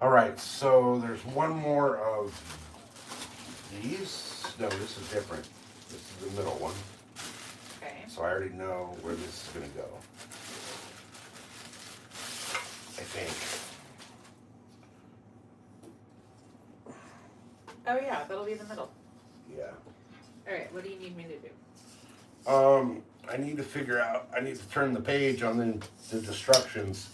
all right, so there's one more of these. No, this is different. This is the middle one. Okay. So I already know where this is going to go. I think. Oh yeah, that'll be the middle. Yeah. All right. What do you need me to do? I need to figure out. I need to turn the page on the instructions,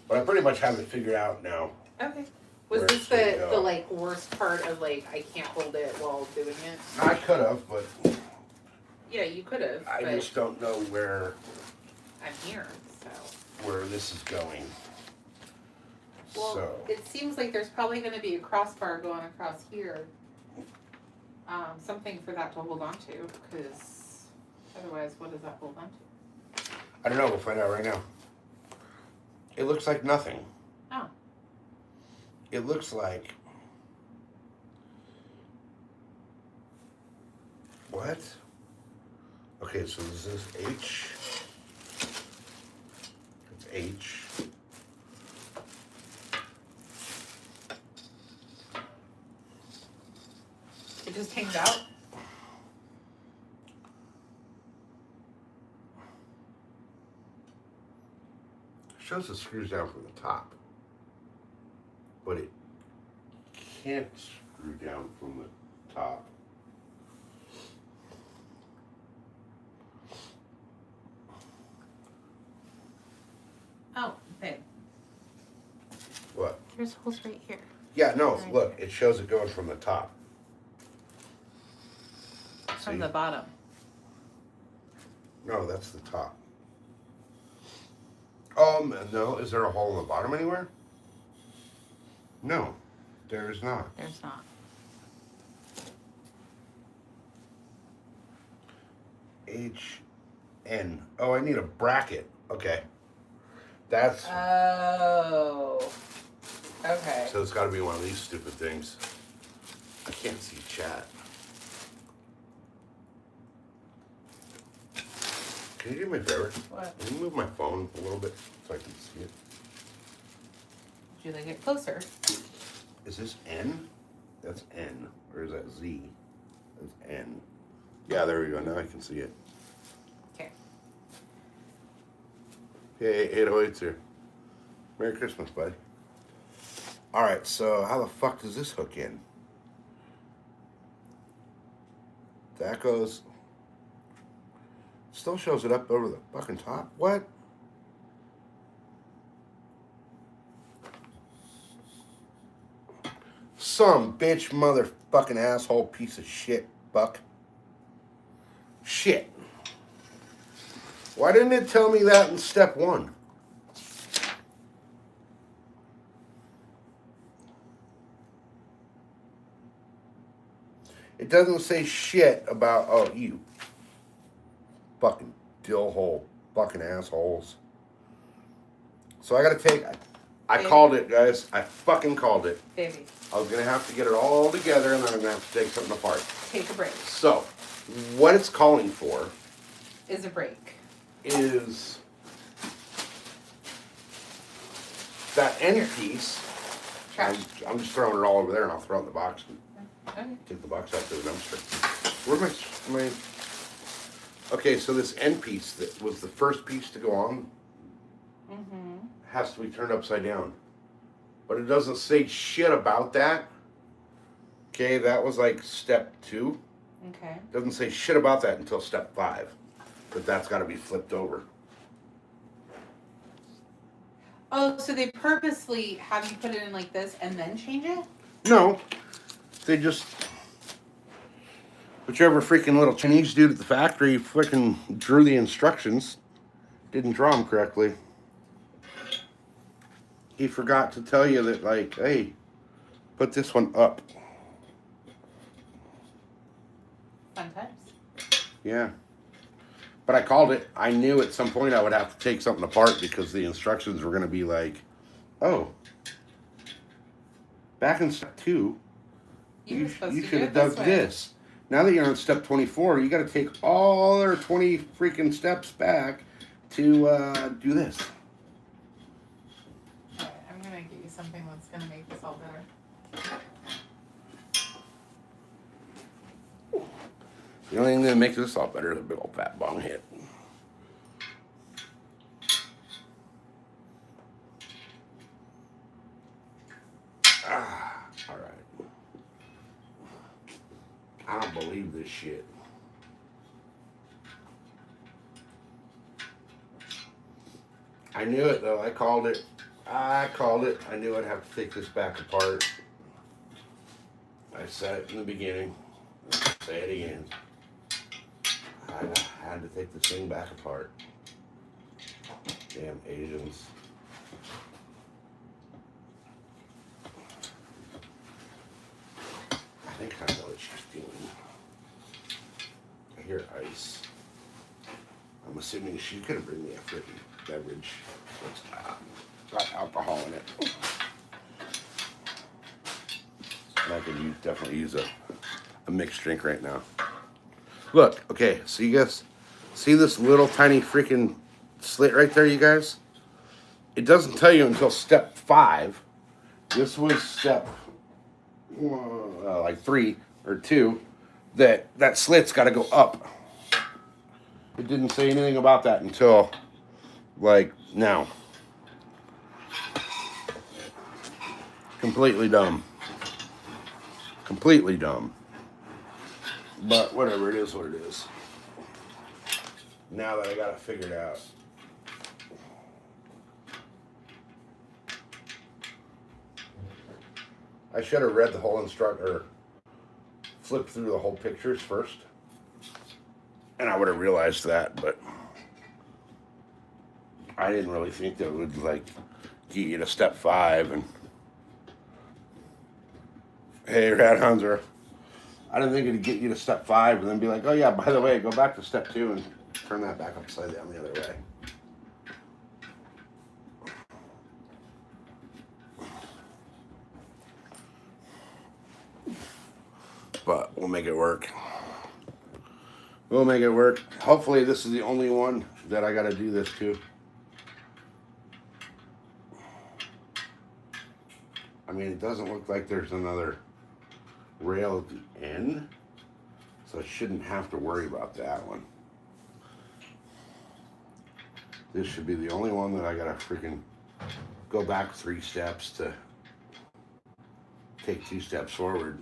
but I pretty much have it figured out now. Okay. Was Where this it's gonna the go. like worst part of like I can't hold it while doing it? I could have, but Yeah, you could have. I But just don't know where I'm here, so. this is going. Well, So it seems like there's probably going to be a crossbar going across here. Something for that to hold on to, because otherwise, what does that hold on to? I don't know. We'll find out right now. It looks like nothing. Oh. It looks like what? Okay, so this is H. It's H. It just hangs out? Shows the screws down from the top, but it can't screw down from the top. Oh, babe. What? There's holes right here. Yeah, no, Right look, here. it shows it going from the top. From See? the bottom. No, that's the top. No, is there a hole in the bottom anywhere? No, there is not. There's not. HN. Oh, I need a bracket. Okay. That's, Oh. Okay. so it's gotta be one of these stupid things. I can't see chat. Can you do me a favor? What? Can you move my phone a little bit so I can see it? Would you like it closer? Is this N? That's N. Or is that Z? That's N. Yeah, there we go. Now I can see it. Okay. Hey, 808's here. Merry Christmas, bud. Alright, so how the fuck does this hook in? That goes... Still shows it up over the fucking top? What? Some bitch motherfucking asshole piece of shit, Buck. Shit. Why didn't it tell me that in step one? It doesn't say shit about, oh, you fucking dill hole fucking assholes. So I gotta take, I called it, guys. I fucking called it. Baby, I was gonna have to get it all together and then I'm gonna have to take something apart. take a break. So, what it's calling for Is a break. is that end piece. Trash. I'm just throwing it all over there and I'll throw it in the box and Okay. take the box out to the dumpster. Where's my... Okay, so this end piece that was the first piece to go on Mm-hmm. has to be turned upside down. But it doesn't say shit about that. Okay, that was like step 2. Okay. Doesn't say shit about that until step 5. But that's got to be flipped over. Oh, so they purposely have you put it in like this and then change it? No, they just... Whichever freaking little Chinese dude at the factory freaking drew the instructions, didn't draw them correctly. He forgot to tell you that, like, hey, put this one up. Fun times. Yeah. But I called it. I knew at some point I would have to take something apart because the instructions were going to be like, oh, back in step 2, You were supposed you to should do have it this dug way. this. Now that you're on step 24, you got to take all their 20 freaking steps back to do this. something that's gonna make this all better. The only thing that makes this all better is a big old fat bong hit. All right. I don't believe this shit. I knew it though. I called it. I knew I'd have to take this back apart. I said it in the beginning. I'll say it again. I had to take this thing back apart. Damn Asians. I think I know what she's doing. I hear ice. I'm assuming she's gonna bring me a freaking beverage that's got alcohol in it. And I could definitely use a mixed drink right now. Look, okay, so you guys see this little tiny freaking slit right there, you guys? It doesn't tell you until step 5. This was step like 3 or 2 that slit's got to go up. It didn't say anything about that until like now. Completely dumb. Completely dumb. But whatever, it is what it is. Now that I got it figured out. I should have read the whole instructor, flipped through the whole pictures first. And I would have realized that, but I didn't really think that it would like get you to step 5 and hey, Rat Hunter. I didn't think it'd get you to step 5 and then be like, oh yeah, by the way, go back to step 2 and turn that back upside down the other way. But we'll make it work. We'll make it work. Hopefully this is the only one that I gotta do this to. I mean, it doesn't look like there's another rail at the end, so I shouldn't have to worry about that one. This should be the only one that I gotta freaking go back 3 steps to take 2 steps forward.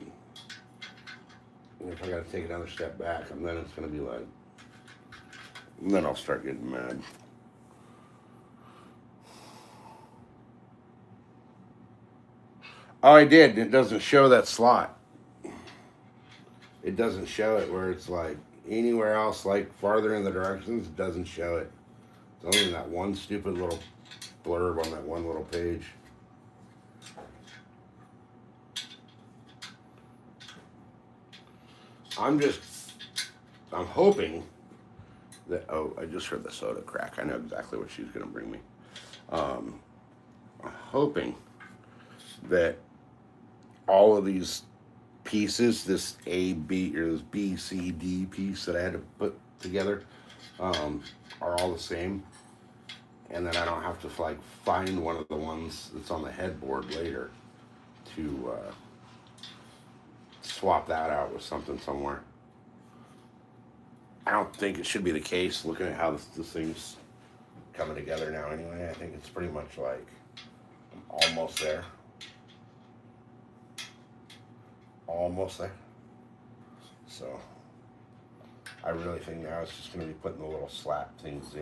And if I gotta take another step back, and then it's gonna be like, and then I'll start getting mad. Oh, I did. It doesn't show that slot. It doesn't show it where it's like anywhere else, like farther in the directions, it doesn't show it. It's only in that one stupid little blurb on that one little page. I'm hoping that, oh, I just heard the soda crack. I know exactly what she's going to bring me. I'm hoping that all of these pieces, this A, B, or this B, C, D piece that I had to put together, are all the same. And then I don't have to like find one of the ones that's on the headboard later to swap that out with something somewhere. I don't think it should be the case looking at how this thing's coming together now anyway. I think it's pretty much like I'm almost there. Almost there. So I really think now it's just going to be putting the little slat things in.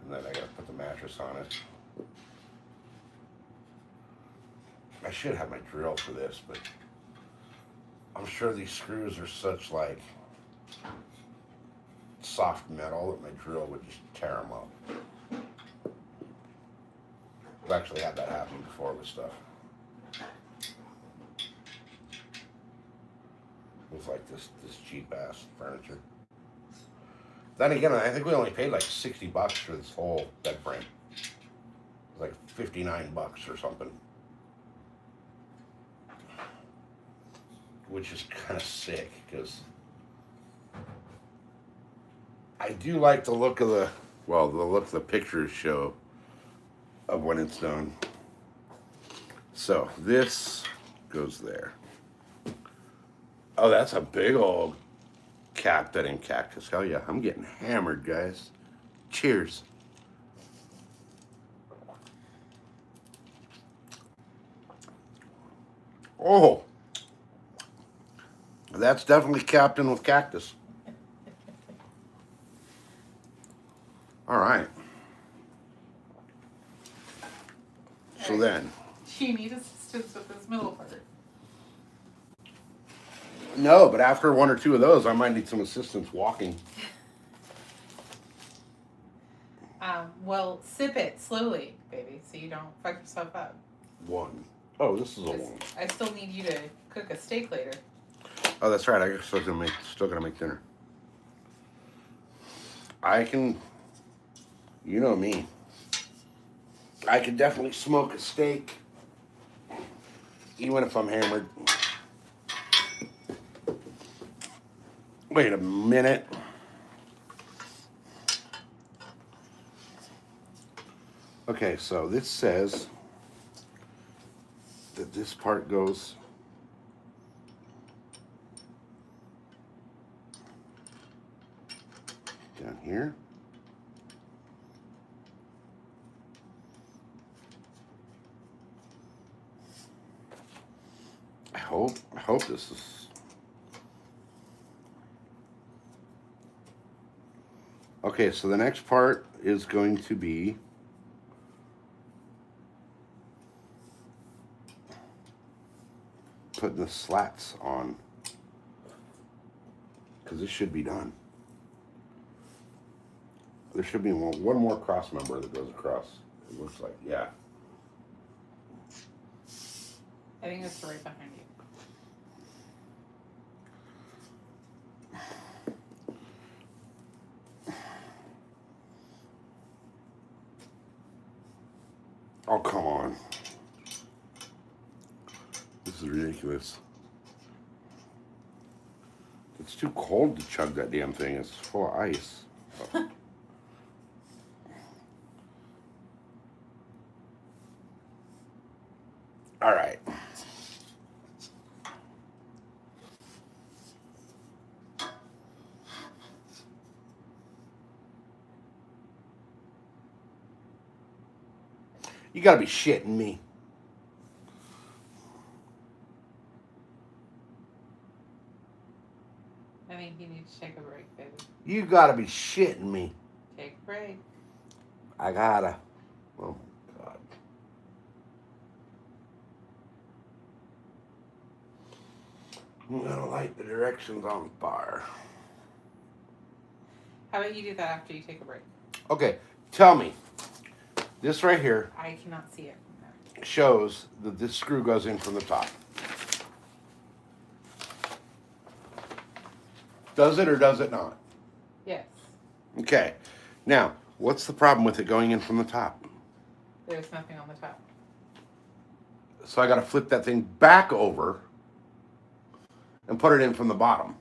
And then I got to put the mattress on it. I should have my drill for this, but I'm sure these screws are such like soft metal that my drill would just tear them up. I've actually had that happen before with stuff. With like this cheap ass furniture. Then again, I think we only paid like $60 for this whole bed frame. It was like $59 or something. Which is kind of sick because I do like the look of the look the pictures show of when it's done. So this goes there. Oh, that's a big old cactus and cactus. Hell yeah, I'm getting hammered, guys. Cheers. Oh, that's definitely Captain with cactus. All right. So then. Do you need assistance with this middle part? No, but after one or two of those, I might need some assistance walking. Well, sip it slowly, baby, so you don't fuck yourself up. One. Oh, this is a 'Cause one. I still need you to cook a steak later. Oh, that's right. I guess still gonna make dinner. I can, you know me. I can definitely smoke a steak, even if I'm hammered. Wait a minute. Okay, so this says that this part goes down here. I hope this is okay. So the next part is going to be putting the slats on, because this should be done. There should be one more cross member that goes across. It looks like, yeah. I think it's right behind you. Oh, come on. This is ridiculous. It's too cold to chug that damn thing. It's full of ice. Oh. All right. You gotta be shitting me. I think you need to take a break, baby. You gotta be shitting me. Take a break. I gotta. Oh my God. I'm gonna light the directions on fire. How about you do that after you take a break? Okay, tell me. This right here I cannot see it from there. shows that this screw goes in from the top. Does it or does it not? Yes. Okay. Now, what's the problem with it going in from the top? There's nothing on the top. So I got to flip that thing back over and put it in from the bottom.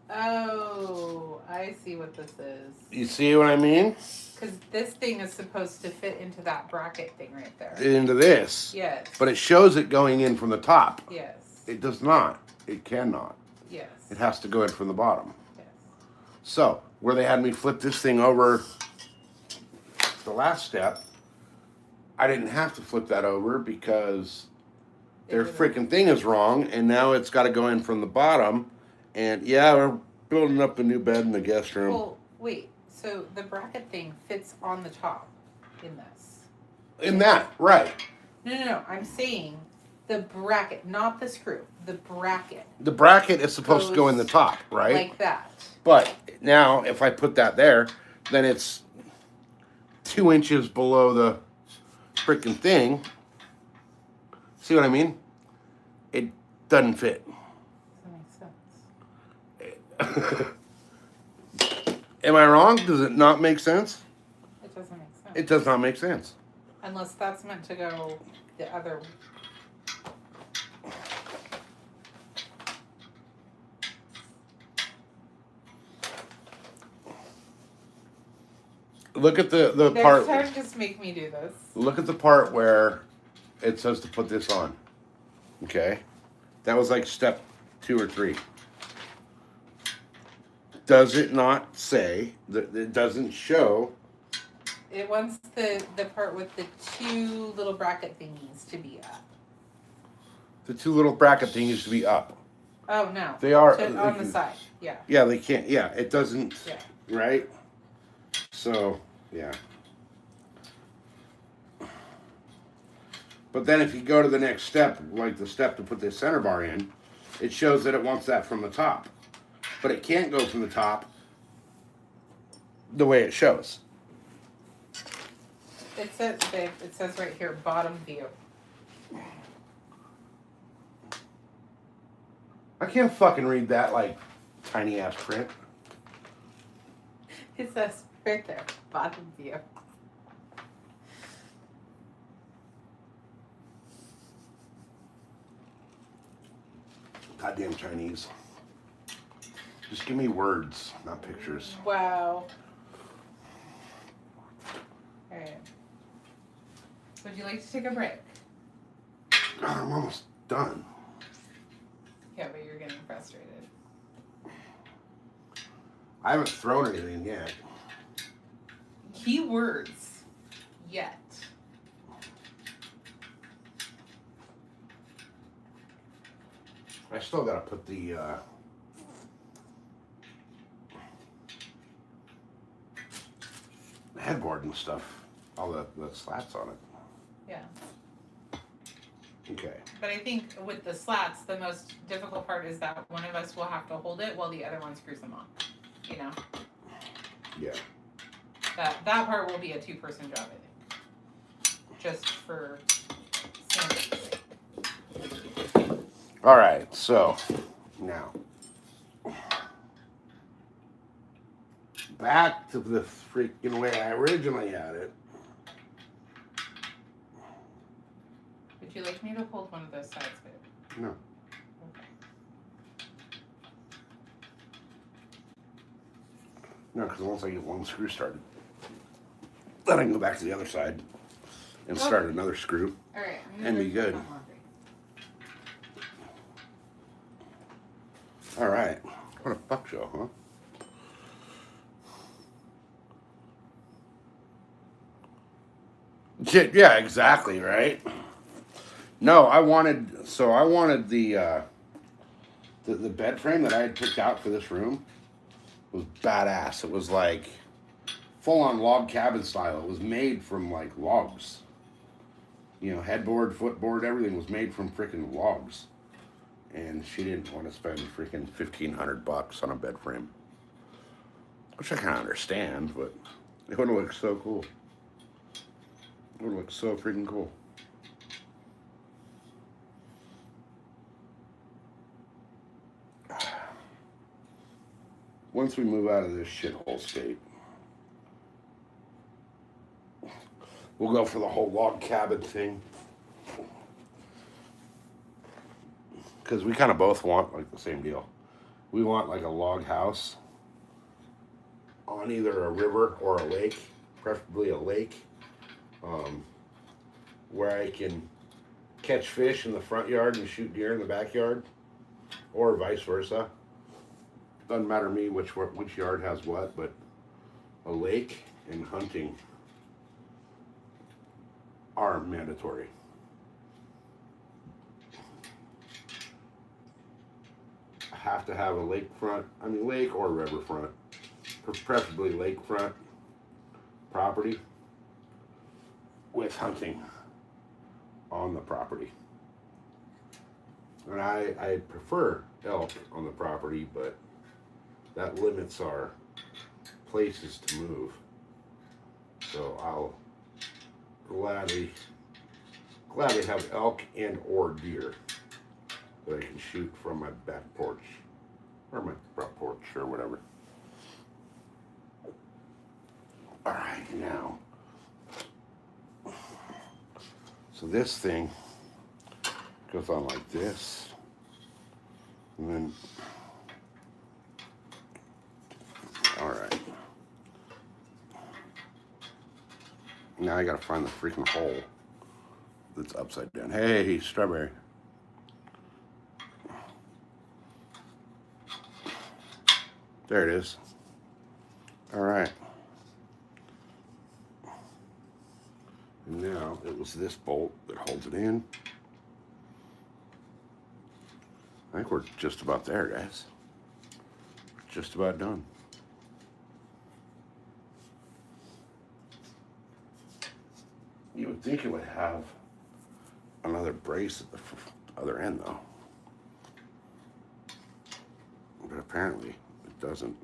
Oh, I see what this is. You see what I mean? Because this thing is supposed to fit into that bracket thing right there. Into this. Yes. But it shows it going in from the top. Yes. It does not. It cannot. Yes. It has to go in from the bottom. Yes. So, where they had me flip this thing over the last step, I didn't have to flip that over because their freaking thing is wrong, and now it's got to go in from the bottom. And yeah, we're building up a new bed in the guest room. Well, wait. So the bracket thing fits on the top in this. In that, right. No. I'm saying the bracket, not the screw. The bracket. The bracket is supposed to go in the top, right? Like that. But now, if I put that there, then it's 2 inches below the freaking thing. See what I mean? It doesn't fit. That makes sense. Am I wrong? Does it not make sense? It doesn't make sense. It does not make sense. Unless that's meant to go the other. Look at the Next part. time, just make me do this. Look at the part where it says to put this on. Okay, that was like step 2 or 3. Does it not say that it doesn't show? It wants the part with the 2 little bracket thingies to be up. The 2 little bracket things to be up. Oh no, They are on the side. Yeah. Yeah, they can't. Yeah, it doesn't. Yeah. Right. So yeah. But then if you go to the next step, like the step to put the center bar in, it shows that it wants that from the top. But it can't go from the top the way it shows. It says, babe, it says right here, bottom view. I can't fucking read that like tiny ass print. It says right there, bottom view. Goddamn Chinese. Just give me words, not pictures. Wow. Alright. Would you like to take a break? God, I'm almost done. Yeah, but you're getting frustrated. I haven't thrown anything yet. Keywords. Yet. I still gotta put the headboard and stuff, all the slats on it. Yeah. Okay. But I think with the slats, the most difficult part is that one of us will have to hold it while the other one screws them on. You know? Yeah. That part will be a 2-person job, I think. Just for sanity's sake. All right. So now back to the freaking way I originally had it. Would you like me to hold one of those sides, babe? No. Okay. No, because once I get one screw started, then I can go back to the other side and start another screw All right. and be good. All right. What a fuck show, huh? Yeah, exactly, right? No, I wanted the bed frame that I had picked out for this room was badass. It was like full on log cabin style. It was made from like logs. You know, headboard, footboard, everything was made from freaking logs. And she didn't want to spend freaking $1,500 on a bed frame. Which I kind of understand, but it would have looked so cool. It would look so freaking cool. Once we move out of this shithole state, we'll go for the whole log cabin thing. Because we kind of both want like the same deal. We want like a log house on either a river or a lake, preferably a lake. Where I can catch fish in the front yard and shoot deer in the backyard, or vice versa. Doesn't matter to me which yard has what, but a lake and hunting are mandatory. I have to have a lake or river front, preferably lakefront property with hunting on the property. And I prefer elk on the property, but that limits our places to move. So I'll gladly have elk and or deer that I can shoot from my back porch or my front porch or whatever. All right, now. So this thing goes on like this, and then, all right. Now I gotta find the freaking hole that's upside down. Hey, strawberry. There it is. All right. And now it was this bolt that holds it in. I think we're just about there, guys. Just about done. You would think it would have another brace at the other end, though. But apparently it doesn't.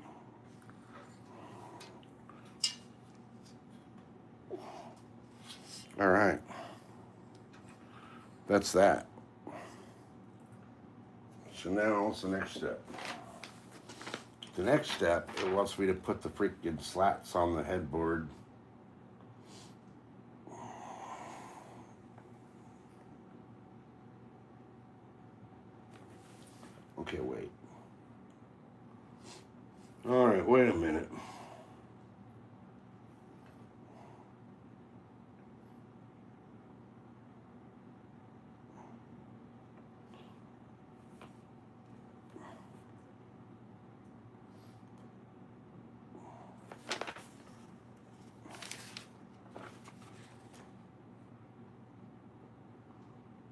All right. That's that. So now what's the next step? The next step, it wants me to put the freaking slats on the headboard. Okay, wait. All right, wait a minute.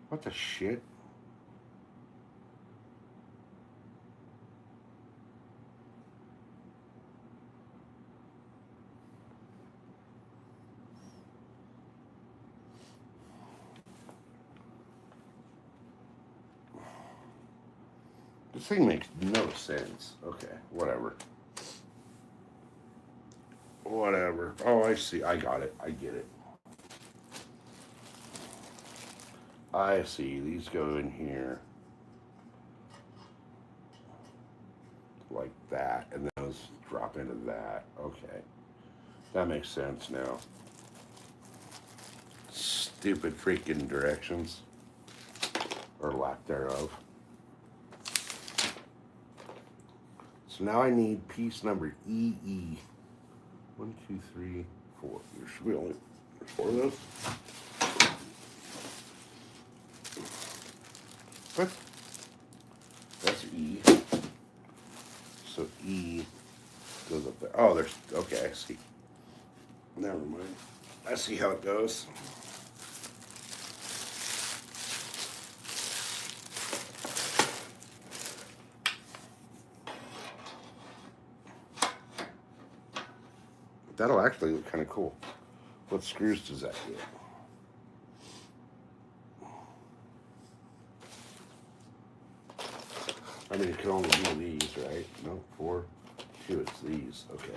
What the shit? This thing makes no sense. Okay, whatever. Whatever. Oh, I see. I got it. I get it. I see. These go in here. Like that. And those drop into that. Okay. That makes sense now. Stupid freaking directions. Or lack thereof. So now I need piece number EE. 1, 2, 3, 4. There should be only 4 of those. What? That's E. So E goes up there. Oh, there's. Okay, I see. Never mind. I see how it goes. That'll actually look kind of cool. What screws does that get? I mean, it can only be these, right? No, 4, 2, it's these. Okay.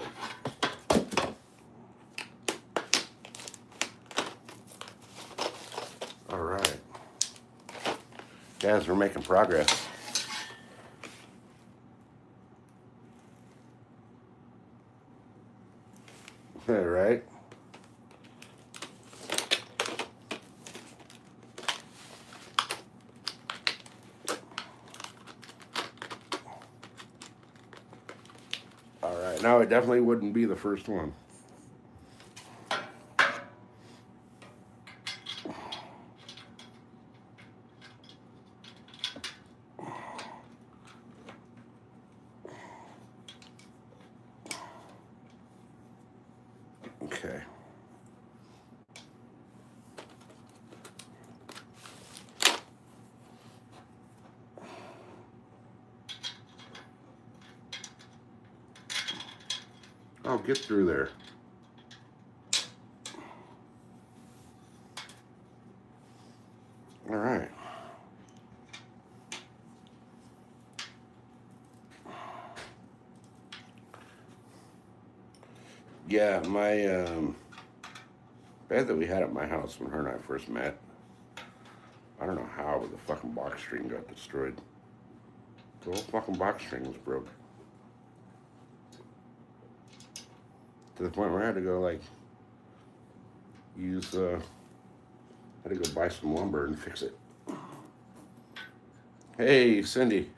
All right. Guys, we're making progress. All right. All right. No, it definitely wouldn't be the first one. Okay. I'll get through there. All right. Yeah, my bed that we had at my house when her and I first met, I don't know how, but the fucking box string got destroyed. The whole fucking box string was broke. To the point where I had to go, like, had to go buy some lumber and fix it. Hey, Cindy.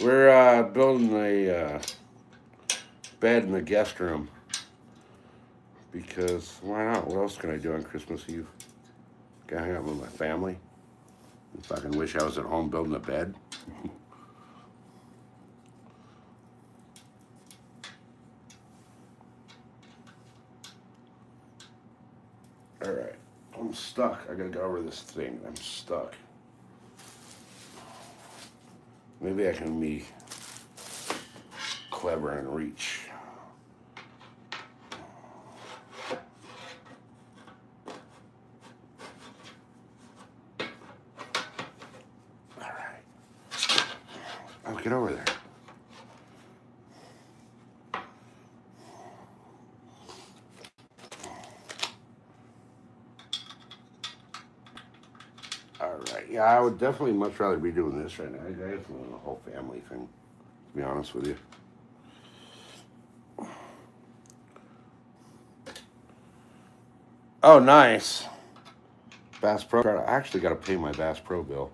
We're building a bed in the guest room because why not? What else can I do on Christmas Eve? Can I hang out with my family? I fucking wish I was at home building a bed. Alright, I'm stuck. I gotta go over this thing. I'm stuck. Maybe I can be clever and reach. Alright. I'll get over there. Alright, yeah, I would definitely much rather be doing this right now. I just want the whole family thing, to be honest with you. Oh, nice. Bass Pro. I actually got to pay my Bass Pro bill.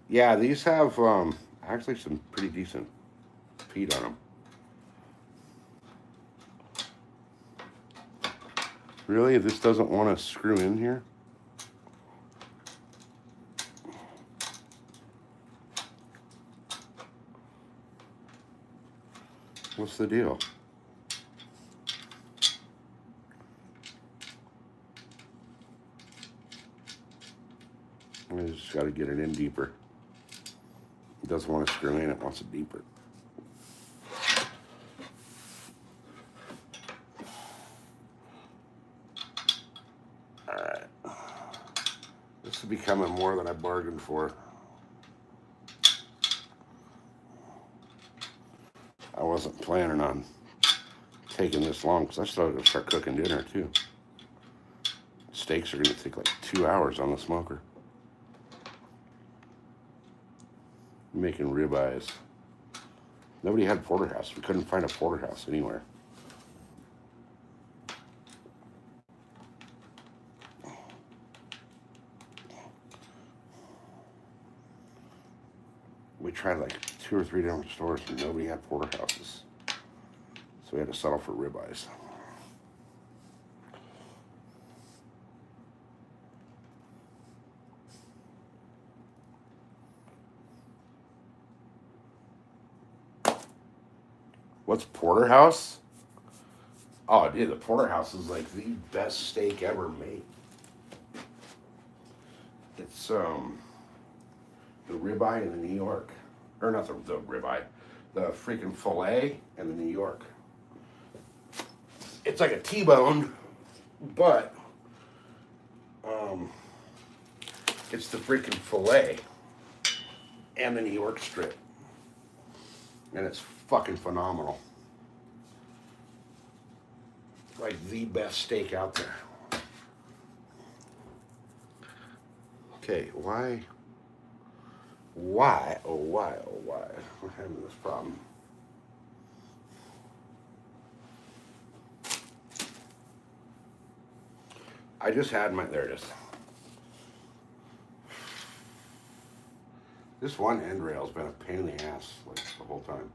Yeah, these have actually some pretty decent feet on them. Really? This doesn't want to screw in here? What's the deal? I just got to get it in deeper. It doesn't want to screw in, it wants it deeper. Alright. This is becoming more than I bargained for. I wasn't planning on taking this long because I still have to start cooking dinner too. Steaks are going to take like 2 hours on the smoker. I'm making ribeyes. Nobody had porterhouse. We couldn't find a porterhouse anywhere. We tried like 2 or 3 different stores and nobody had porterhouses. So we had to settle for ribeyes. What's porterhouse? Oh, dude, the porterhouse is like the best steak ever made. It's the ribeye in the New York, or not the ribeye, the freaking fillet in the New York. It's like a T-bone, but it's the freaking fillet and the New York strip, and it's fucking phenomenal. Like the best steak out there. Okay, why, oh why, we're having this problem. I just had my, there it is. This one end rail's been a pain in the ass like the whole time.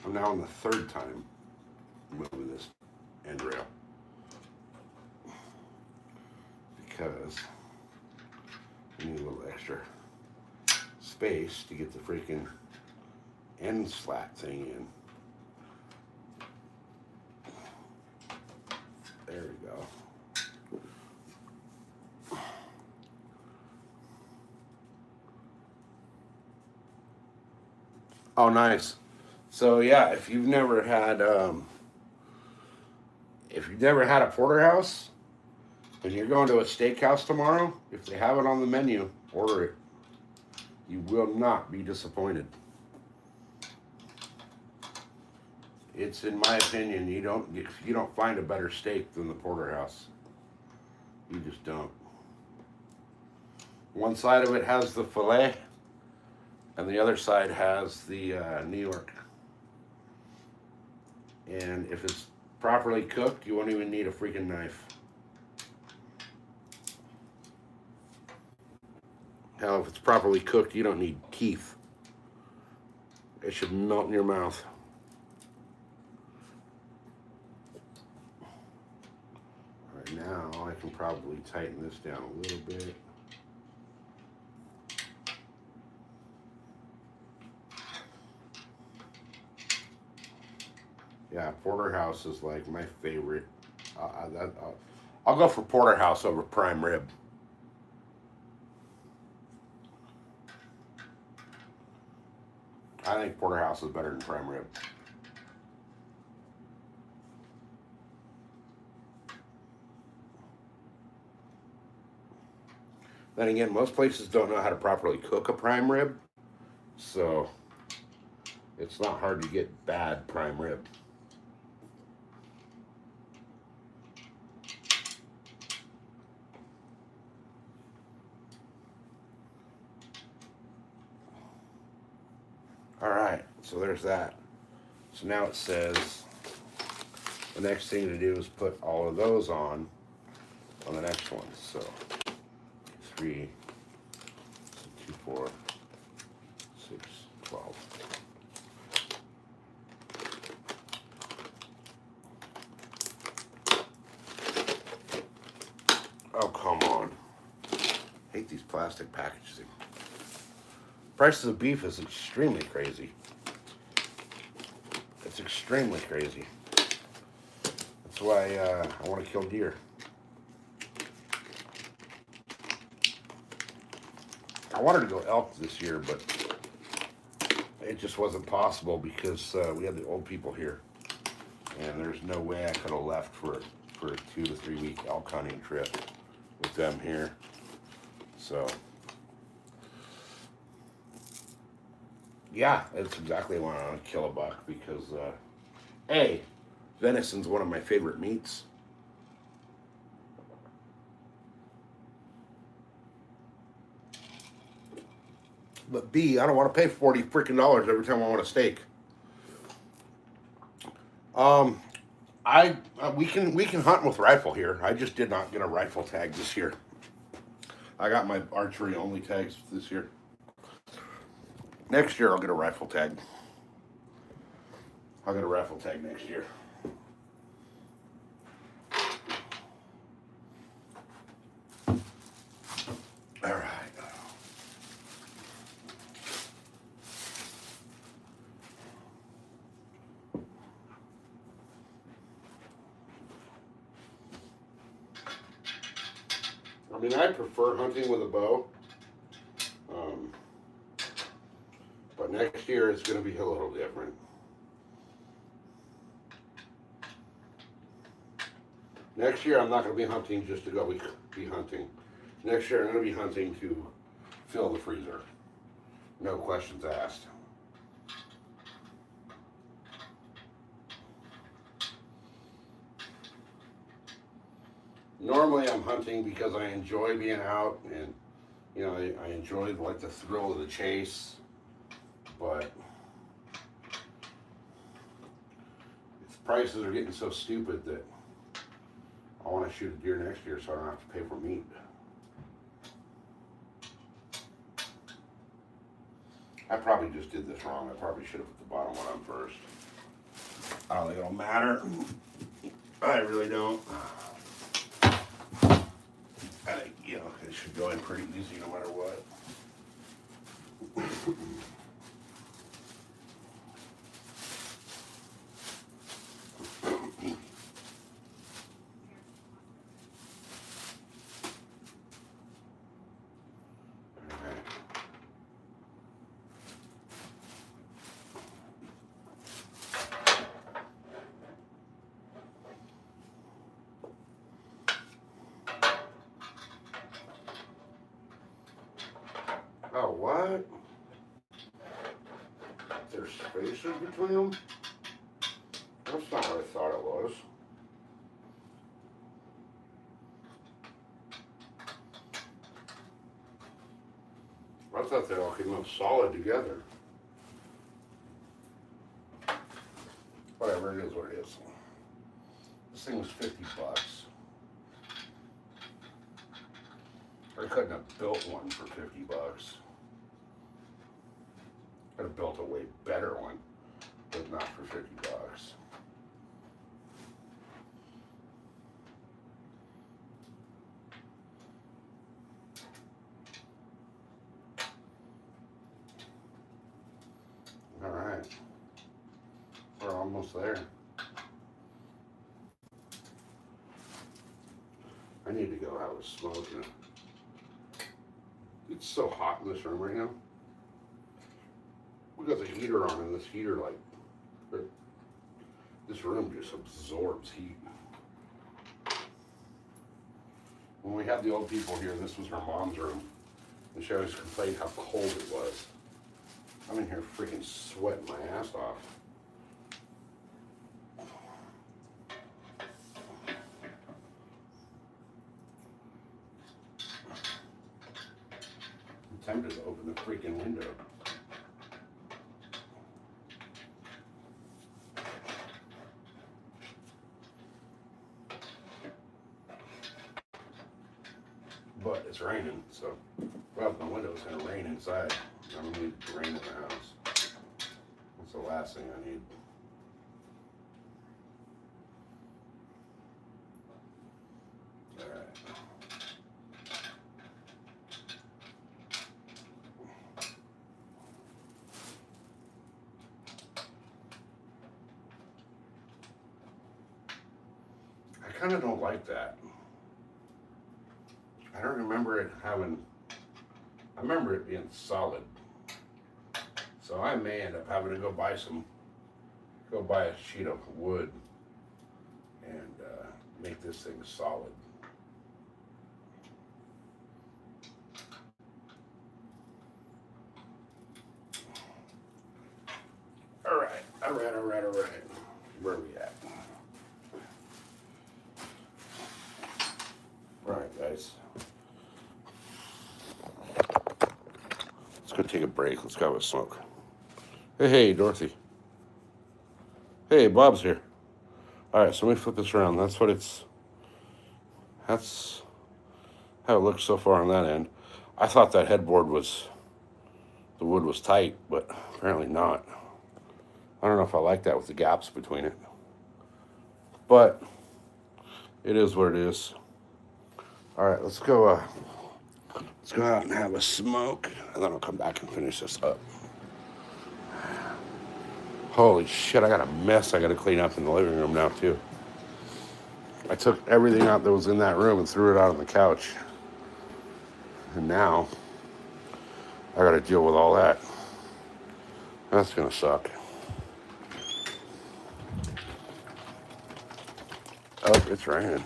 I'm now on the 3rd time moving this end rail because I need a little extra space to get the freaking end slat thing in. There we go. Oh, nice. So yeah, if you've never had a porterhouse and you're going to a steakhouse tomorrow, if they have it on the menu, order it. You will not be disappointed. It's, in my opinion, you don't find a better steak than the porterhouse. You just don't. One side of it has the fillet, and the other side has the New York. And if it's properly cooked, you won't even need a freaking knife. Hell, if it's properly cooked, you don't need teeth. It should melt in your mouth. Right now, I can probably tighten this down a little bit. Yeah, porterhouse is like my favorite. I'll go for porterhouse over prime rib. I think porterhouse is better than prime rib. Then again, most places don't know how to properly cook a prime rib, so it's not hard to get bad prime rib. All right, so there's that. So now it says the next thing to do is put all of those on the next one. So 3, 2, 4, 6, 12. Oh, come on. I hate these plastic packaging. Prices of beef is extremely crazy. It's extremely crazy. That's why I want to kill deer. I wanted to go elk this year, but it just wasn't possible because we had the old people here, and there's no way I could have left for a 2 to 3 week elk hunting trip with them here. So yeah, that's exactly why I want to kill a buck, because A, venison's one of my favorite meats. But B, I don't want to pay $40 freaking dollars every time I want a steak. We can hunt with rifle here. I just did not get a rifle tag this year. I got my archery only tags this year. Next year I'll get a rifle tag. I'll get a rifle tag next year. All right. I mean, I prefer hunting with a bow. But next year it's going to be a little different. Next year I'm not going to be hunting just to go be hunting. Next year I'm going to be hunting to fill the freezer. No questions asked. Normally I'm hunting because I enjoy being out, and you know, I enjoy like the thrill of the chase, but its prices are getting so stupid that I want to shoot a deer next year so I don't have to pay for meat. I probably just did this wrong. I probably should have put the bottom one on first. I don't think it'll matter. I really don't. I think, you know, it should go in pretty easy no matter what. Oh, what? There's spaces between them? That's not what I thought it was. I thought they all came up solid together. Whatever, it is what it is. This thing was $50. I couldn't have built one for $50. I'd have built a way better one, but not for $50. All right, we're almost there. I need to go have a smoke. It's so hot in this room right now. We got the heater on, and this heater, like, this room just absorbs heat. When we had the old people here, this was her mom's room, and she always complained how cold it was. I'm in here freaking sweating my ass off. I'm tempted to open the freaking window. But it's raining, so well, the window's gonna rain inside. I don't need rain in the house. That's the last thing I need. All right. I kind of don't like that. I don't remember it having, I remember it being solid. So I may end up having to go buy a sheet of wood and make this thing solid. All right. Where are we at? All right, guys. Let's go take a break. Let's go have a smoke. Hey, Dorothy. Hey, Bob's here. All right, so let me flip this around. That's how it looks so far on that end. I thought that headboard the wood was tight, but apparently not. I don't know if I like that with the gaps between it, but it is what it is. All right, let's go out and have a smoke, and then I'll come back and finish this up. Holy shit, I got a mess I got to clean up in the living room now, too. I took everything out that was in that room and threw it out on the couch. And now, I got to deal with all that. That's going to suck. Oh, it's raining.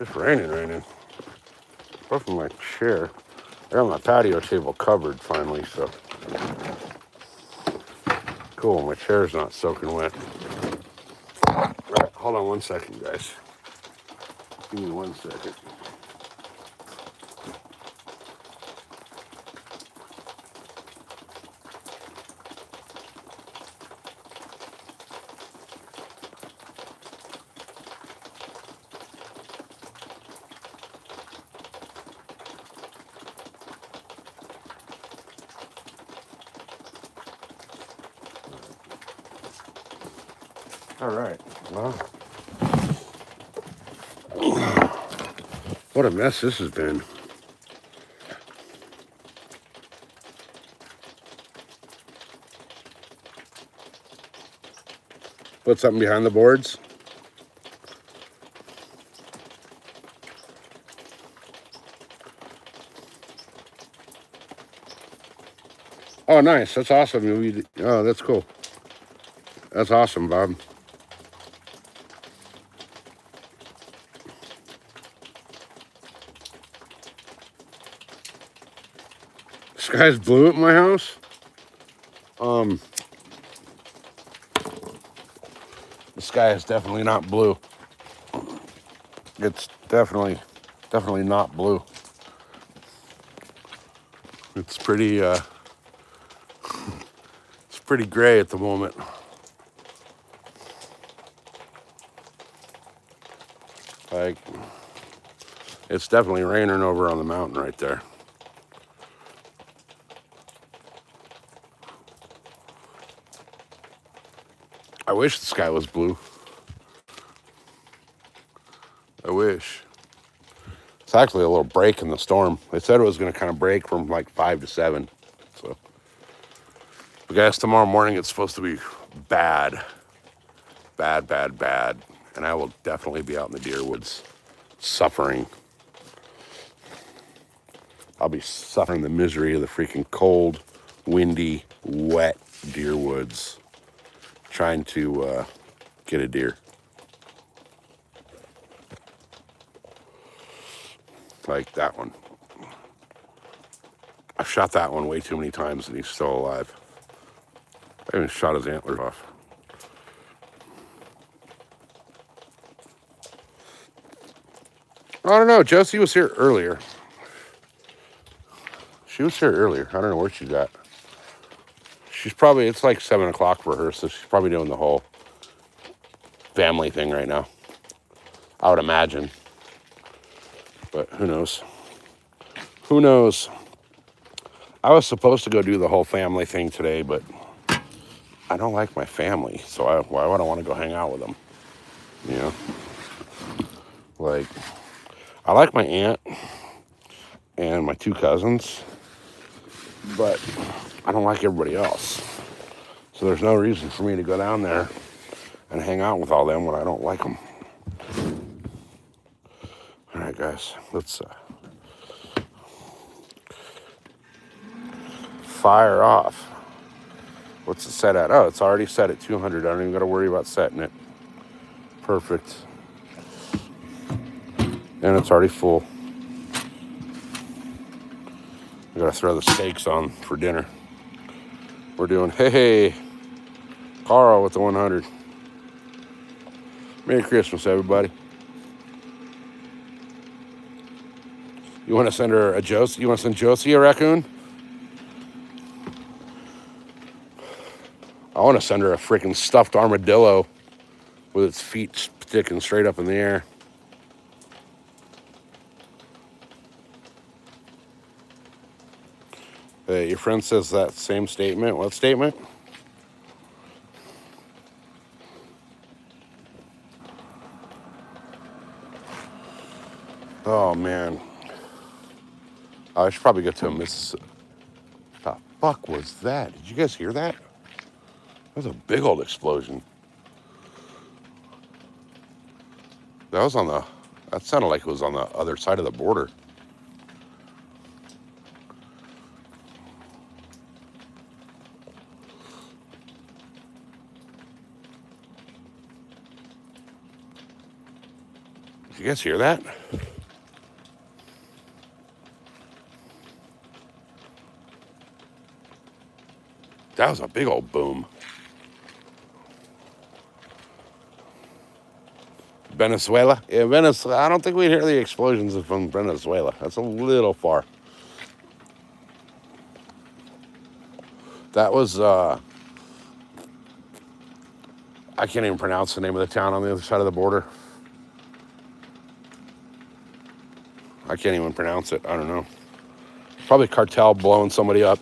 It's raining. Apart from my chair. I got my patio table covered finally, so. Cool, my chair's not soaking wet. All right, hold on 1 second, guys. Give me 1 second. All right, well, what a mess this has been. Put something behind the boards. Oh, nice. That's awesome. Oh, that's cool. That's awesome, Bob. Sky's blue at my house. The sky is definitely not blue. It's definitely not blue. It's pretty gray at the moment. Like, It's definitely raining over on the mountain right there. I wish the sky was blue. I wish. It's actually a little break in the storm. They said it was going to kind of break from like 5 to 7. So, I guess tomorrow morning it's supposed to be bad. Bad, bad, bad. And I will definitely be out in the deer woods suffering. I'll be suffering the misery of the freaking cold, windy, wet deer woods trying to get a deer. Like that one. I've shot that one way too many times and he's still alive. I even shot his antlers off. I don't know. Josie was here earlier. She was here earlier. I don't know where she's at. She's probably, it's like 7 o'clock for her, so she's probably doing the whole family thing right now. I would imagine. But who knows? Who knows? I was supposed to go do the whole family thing today, but I don't like my family, so why would I want to go hang out with them? You know? Like, I like my aunt and my 2 cousins, but I don't like everybody else. So there's no reason for me to go down there and hang out with all them when I don't like them. All right, guys, let's fire off. What's it set at? Oh, it's already set at 200. I don't even got to worry about setting it. Perfect. And it's already full. I got to throw the steaks on for dinner. We're doing, hey, Carl with the 100. Merry Christmas, everybody. You want to send her a Josie? You want to send Josie a raccoon? I want to send her a freaking stuffed armadillo with its feet sticking straight up in the air. Your friend says that same statement. What statement? Oh, man. I should probably get to a Mississippi. What the fuck was that? Did you guys hear that? That was a big old explosion. That sounded like it was on the other side of the border. Did you guys hear that? That was a big old boom. Venezuela? Yeah, Venezuela. I don't think we'd hear the explosions from Venezuela. That's a little far. That was, I can't even pronounce the name of the town on the other side of the border. I can't even pronounce it. I don't know. Probably cartel blowing somebody up.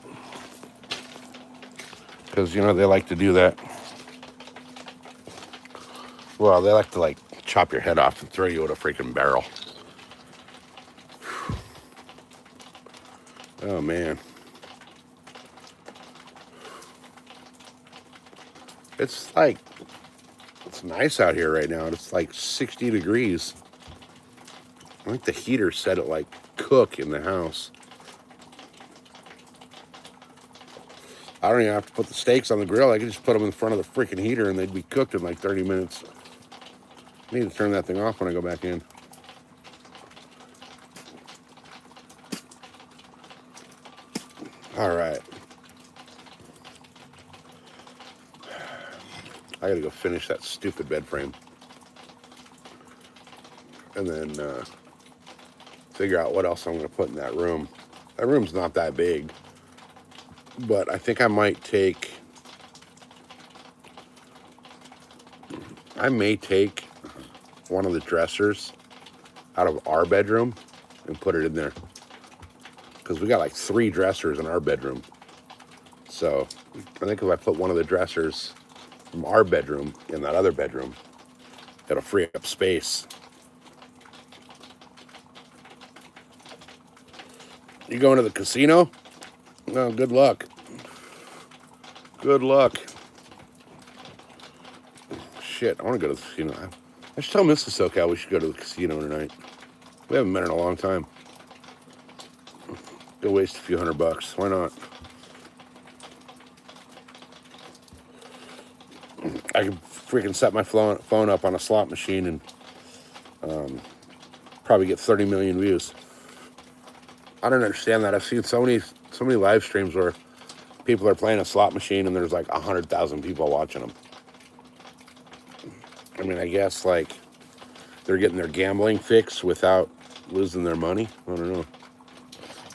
Because, you know, they like to do that. Well, they like to, like, chop your head off and throw you in a freaking barrel. Oh, man. It's nice out here right now. It's like 60 degrees. I think the heater set it like cook in the house. I don't even have to put the steaks on the grill. I can just put them in front of the freaking heater and they'd be cooked in like 30 minutes. I need to turn that thing off when I go back in. All right. I gotta go finish that stupid bed frame. And then figure out what else I'm gonna put in that room. That room's not that big. But I think I may take one of the dressers out of our bedroom and put it in there. Because we got like 3 dressers in our bedroom. So I think if I put one of the dressers from our bedroom in that other bedroom, it'll free up space. You going to the casino? No, good luck. Good luck. Shit, I want to go to the casino. I should tell Mrs. SoCal we should go to the casino tonight. We haven't been in a long time. Go waste a few $100. Why not? I could freaking set my phone up on a slot machine and probably get 30 million views. I don't understand that. I've seen so many live streams where people are playing a slot machine and there's like 100,000 people watching them. I mean, I guess like they're getting their gambling fix without losing their money. I don't know.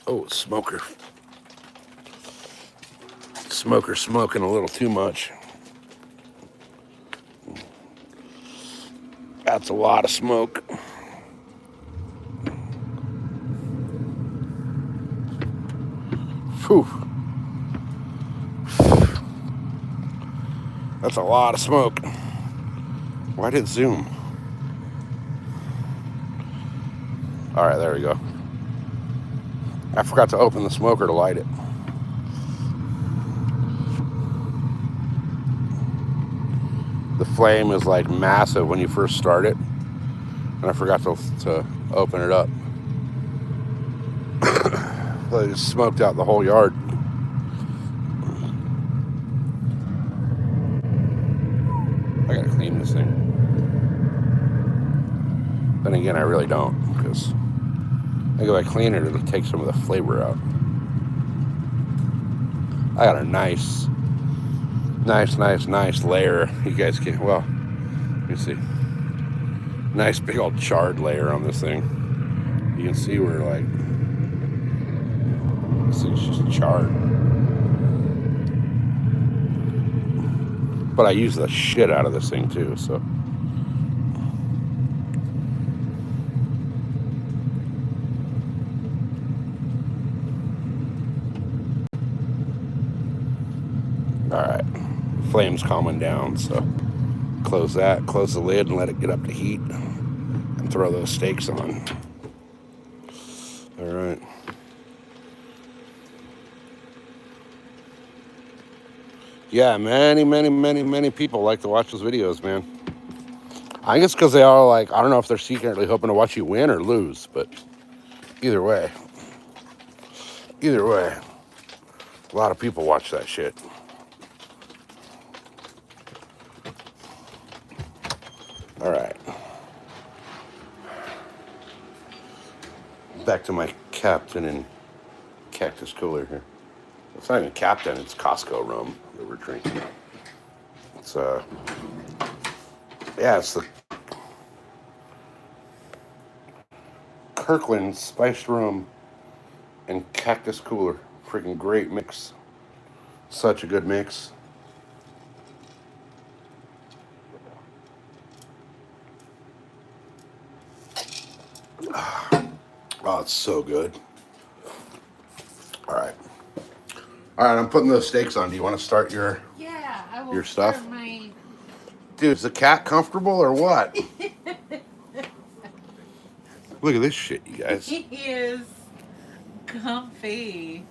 Oh, smoker. Smoker smoking a little too much. That's a lot of smoke. Phew. That's a lot of smoke. Why did it zoom? All right, there we go. I forgot to open the smoker to light it. The flame is like massive when you first start it, and I forgot to open it up. So it just smoked out the whole yard. I gotta clean this thing. Then again, I really don't, because I think if I clean it, it'll take some of the flavor out. I got a nice layer. You guys can, well, let me see. Nice big old charred layer on this thing. You can see where like, this thing's just charred. But I use the shit out of this thing too, so. All right, flame's calming down, so close that, close the lid and let it get up to heat and throw those steaks on. All right. Yeah, many people like to watch those videos, man. I think it's because they are like, I don't know if they're secretly hoping to watch you win or lose, but either way, a lot of people watch that shit. All right. Back to my Captain and Cactus cooler here. It's not even Captain, it's Costco rum that we're drinking. It's it's the Kirkland spiced rum and Cactus cooler. Freaking great mix. Such a good mix. Oh, it's so good. All right, I'm putting those steaks on. Do you want to start your I will your stuff? start my... Dude, is the cat comfortable or what? Look at this shit, you guys. He is comfy.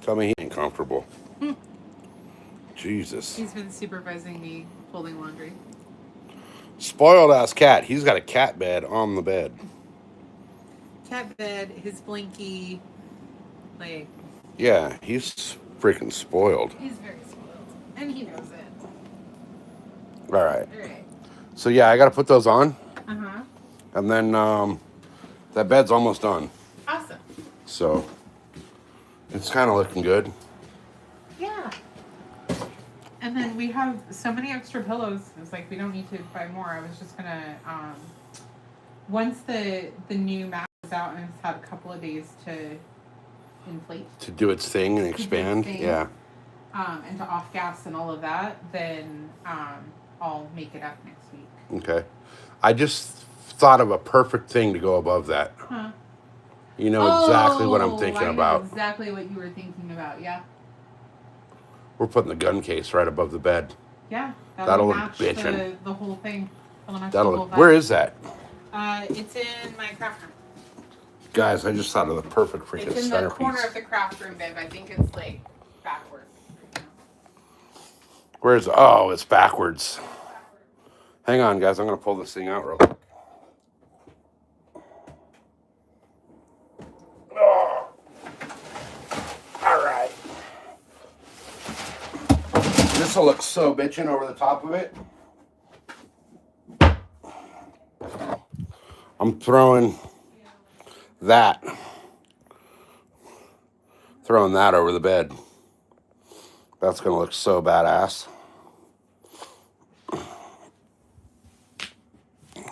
Tell me he ain't comfortable. Jesus. He's been supervising me folding laundry. Spoiled ass cat. He's got a cat bed on the bed. Cat bed, his blinky, like... Yeah, he's freaking spoiled. He's very spoiled. And he knows it. All right. All right. So yeah, I got to put those on. Uh-huh. And then that bed's almost done. Awesome. So it's kind of looking good. Yeah. And then we have so many extra pillows. It's like we don't need to buy more. I was just gonna once the new mat is out and it's had a couple of days to inflate. To do its thing and expand. Yeah. And to off gas and all of that, then I'll make it up next week. Okay. I just thought of a perfect thing to go above that. Huh. You know exactly what I'm thinking I know about. exactly what you were thinking about. Yeah. We're putting the gun case right above the bed. Yeah. That'll That'll look match bitchin'. the whole thing. That'll match the That'll whole look. Where vibe. is that? It's in my craft room. Guys, I just thought of the perfect freaking It's in the centerpiece. corner of the craft room, babe. I think it's like backward. Where's? Oh, it's backwards. Hang on, guys. I'm gonna pull this thing out real quick. Oh. All right. This will look so bitchin' over the top of it. I'm throwing that. Throwing that over the bed. That's gonna look so badass.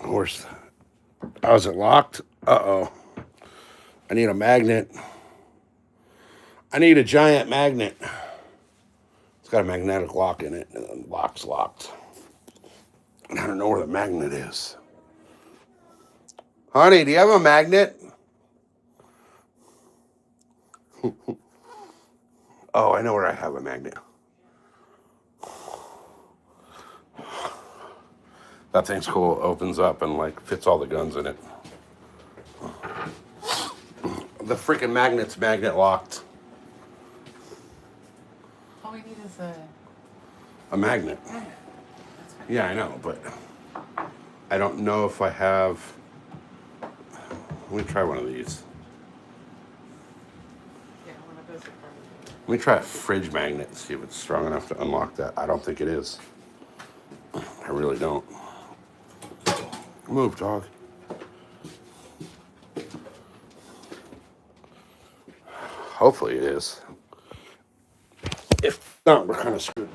Where's? Oh, is it locked? Uh-oh. I need a magnet. I need a giant magnet. It's got a magnetic lock in it, and the lock's locked. And I don't know where the magnet is. Honey, do you have a magnet? Oh, I know where I have a magnet. That thing's cool. It opens up and like fits all the guns in it. The freaking magnet's magnet locked. All we need is A magnet. magnet. Yeah, I know, but I don't know if I have. Let me try one of these. Yeah, one of those are probably. Let me try a fridge magnet, see if it's strong enough to unlock that. I don't think it is. I really don't. Move, dog. Hopefully it is. If not, we're kind of screwed.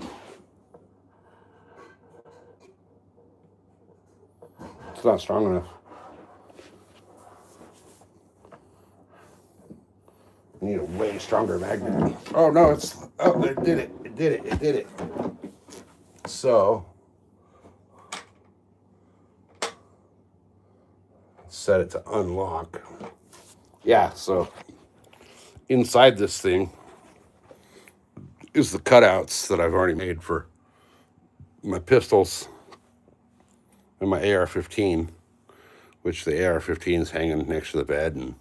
It's not strong enough. I need a way stronger magnet. Oh no, it's it did it. It did it. It did it. So set it to unlock. Yeah, so inside this thing is the cutouts that I've already made for my pistols and my AR-15, which the AR-15 is hanging next to the bed, and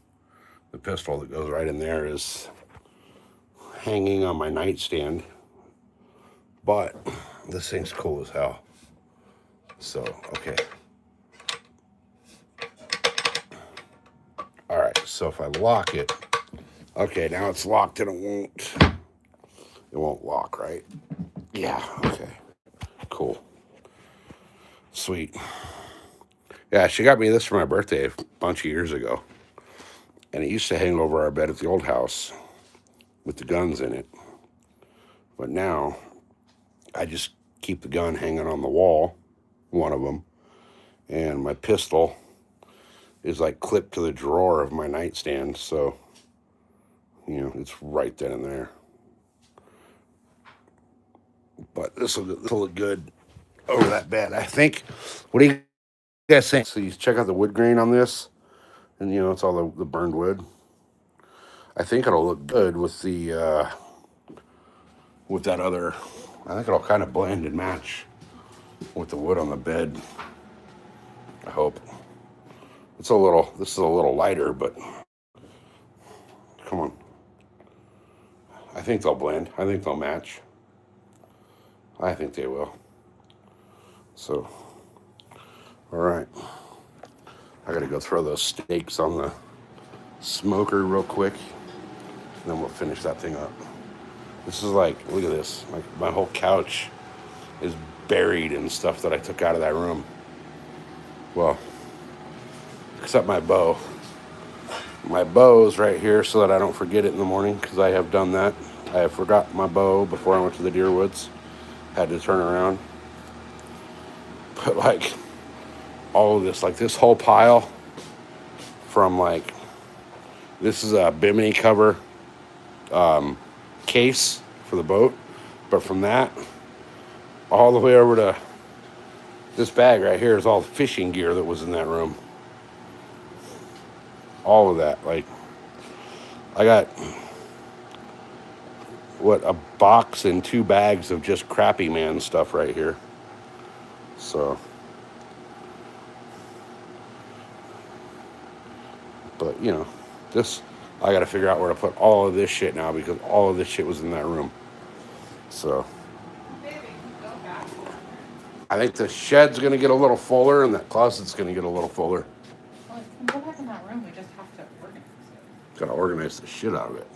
the pistol that goes right in there is hanging on my nightstand. But this thing's cool as hell. So, okay. All right, so if I lock it, okay, now it's locked and it won't lock, right? Yeah, okay, cool, sweet. Yeah, she got me this for my birthday a bunch of years ago, and it used to hang over our bed at the old house with the guns in it. But now I just keep the gun hanging on the wall, one of them, and my pistol is like clipped to the drawer of my nightstand, so you know it's right then and there. But this will look good over that bed, I think. What do you guys think? So you check out the wood grain on this, and you know it's all the burned wood. I think it'll look good with the with that other. I think it'll kind of blend and match with the wood on the bed. I hope. This is a little lighter, but come on. I think they'll blend. I think they'll match. I think they will. So, all right. I gotta go throw those steaks on the smoker real quick, and then we'll finish that thing up. This is like, look at this. Like my whole couch is buried in stuff that I took out of that room. Well, except my bow. My bow is right here so that I don't forget it in the morning, because I have done that. I have forgot my bow before I went to the deer woods. Had to turn around. But like all of this, like this whole pile from like, this is a bimini cover case for the boat. But from that all the way over to this bag right here is all fishing gear that was in that room. All of that, like I got a box and 2 bags of just Crappy Man stuff right here. So, but you know, this I got to figure out where to put all of this shit now because all of this shit was in that room. So, I think the shed's gonna get a little fuller and that closet's gonna get a little fuller. Well, it can go back in that room. We just have to organize it. Gotta organize the shit out of it.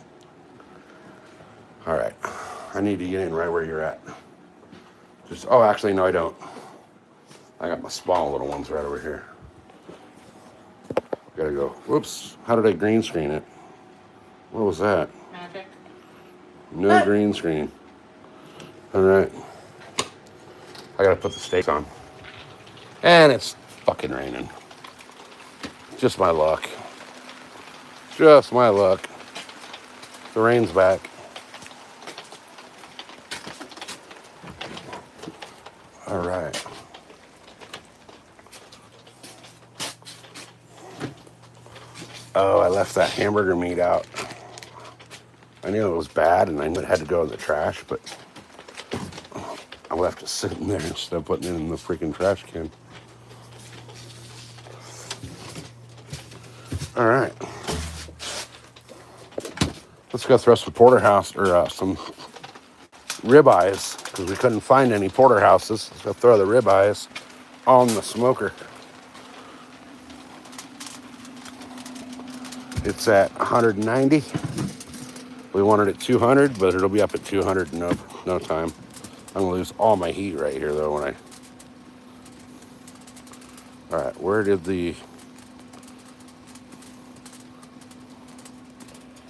All right, I need to get in right where you're at. Just, oh, actually, no, I don't. I got my small little ones right over here. Gotta go. Whoops, how did I green screen it? What was that? Magic. No green screen. All right. I gotta put the steaks on. And it's fucking raining. Just my luck. Just my luck. The rain's back. All right. Oh, I left that hamburger meat out. I knew it was bad and I knew it had to go in the trash, but I left it sitting there instead of putting it in the freaking trash can. All right. Let's go throw some porterhouse or some ribeyes because we couldn't find any porterhouses. Let's go throw the ribeyes on the smoker. It's at 190. We wanted it 200, but it'll be up at 200 in no time. I'm gonna lose all my heat right here though when I. All right, where did the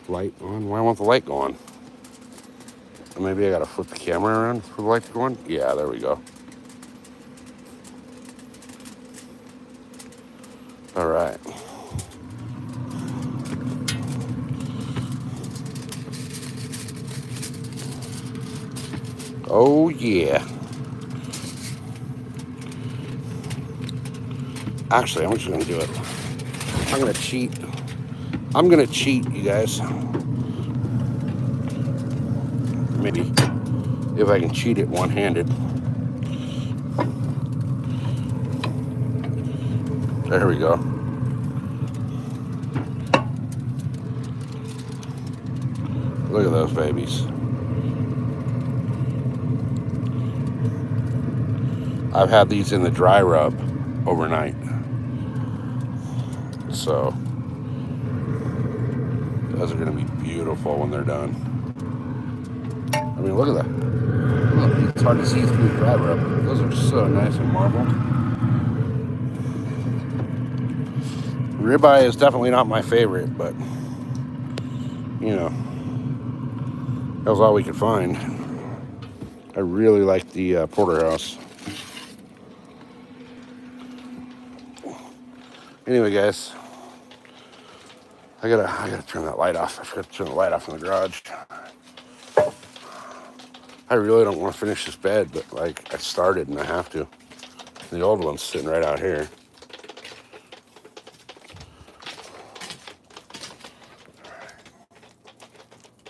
light on? Why won't the light go on? Maybe I gotta flip the camera around for the light to go on. Yeah, there we go. All right. Oh yeah. Actually, I'm just gonna do it. I'm gonna cheat. I'm gonna cheat, you guys. Maybe if I can cheat it one-handed. There we go. Look at those babies. I've had these in the dry rub overnight. So those are gonna be beautiful when they're done. I mean, look at that. Look, it's hard to see through the dry rub. Those are so nice and marbled. Ribeye is definitely not my favorite, but you know, that was all we could find. I really like the porterhouse. Anyway, guys, I gotta turn that light off. I forgot to turn the light off in the garage. I really don't want to finish this bed, but like I started and I have to. The old one's sitting right out here.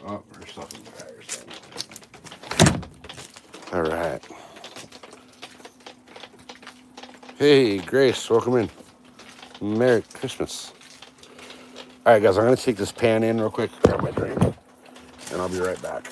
Oh, there's stuff in the tires. All right. Hey, Grace, welcome in. Merry Christmas. All right, guys, I'm gonna take this pan in real quick, grab my drink, and I'll be right back.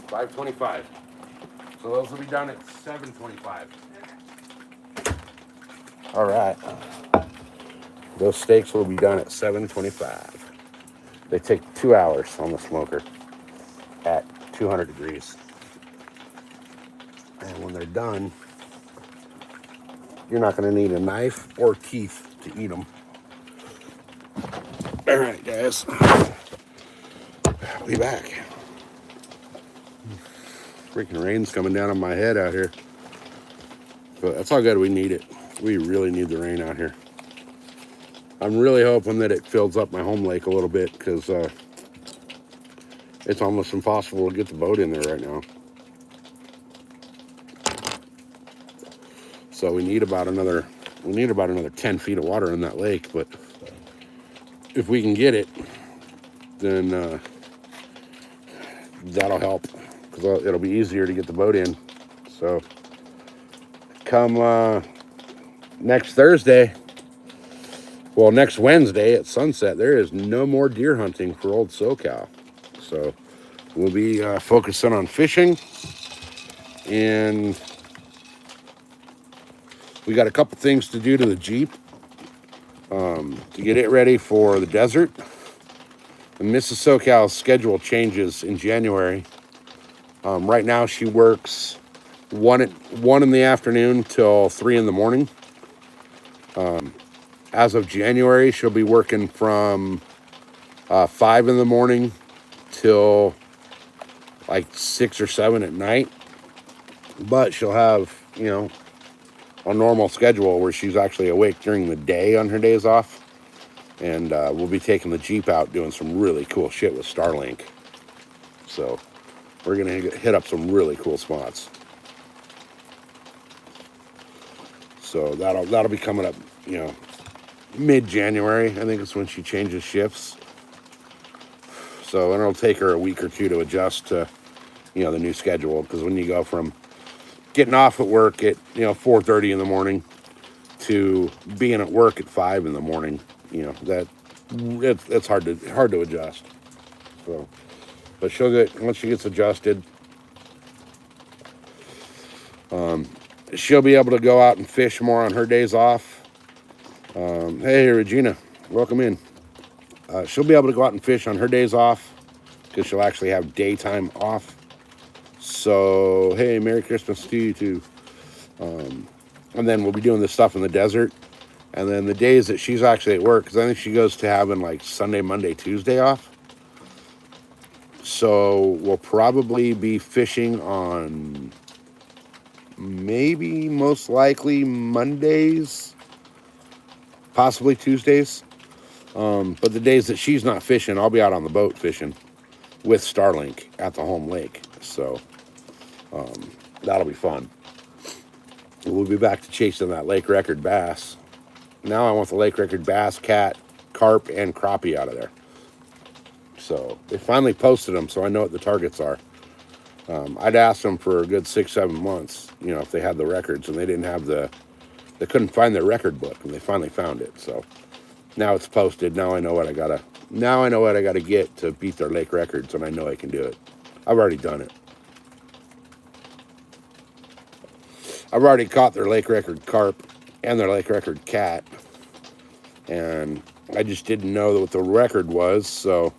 $5.25. So those will be done at $7.25. All right. Those steaks will be done at $7.25. They take 2 hours on the smoker at 200 degrees. And when they're done, you're not going to need a knife or teeth to eat them. All right, guys. I'll be back. Freaking rain's coming down on my head out here. But that's all good. We need it. We really need the rain out here. I'm really hoping that it fills up my home lake a little bit, because it's almost impossible to get the boat in there right now. So we need about another 10 feet of water in that lake. But if we can get it, then that'll help, because it'll be easier to get the boat in. So come next Wednesday at sunset, there is no more deer hunting for old SoCal. So we'll be focusing on fishing, and we got a couple things to do to the Jeep to get it ready for the desert. And Mrs. SoCal's schedule changes in January. Right now she works 1 in the afternoon till 3 in the morning. As of January, she'll be working from 5 in the morning till like 6 or 7 at night. But she'll have, a normal schedule where she's actually awake during the day on her days off. And we'll be taking the Jeep out doing some really cool shit with Starlink. So we're going to hit up some really cool spots. So that'll be coming up, mid-January. I think it's when she changes shifts. So and it'll take her a week or two to adjust to, the new schedule. Because when you go from getting off at work at, 4:30 in the morning to being at work at 5 in the morning, it's hard to adjust. So, but once she gets adjusted, she'll be able to go out and fish more on her days off. Hey, Regina, welcome in. She'll be able to go out and fish on her days off, because she'll actually have daytime off. So, hey, Merry Christmas to you too. And then we'll be doing this stuff in the desert. And then the days that she's actually at work, because I think she goes to having like Sunday, Monday, Tuesday off. So we'll probably be fishing on most likely Mondays, possibly Tuesdays. But the days that she's not fishing, I'll be out on the boat fishing with Starlink at the home lake. So that'll be fun. We'll be back to chasing that lake record bass. Now I want the lake record bass, cat, carp, and crappie out of there. So they finally posted them, so I know what the targets are. I'd asked them for a good 6-7 months, if they had the records, and they couldn't find their record book, and they finally found it. So now it's posted. Now I know what I gotta get to beat their lake records, and I know I can do it. I've already done it. I've already caught their lake record carp and their lake record cat, and I just didn't know what the record was, so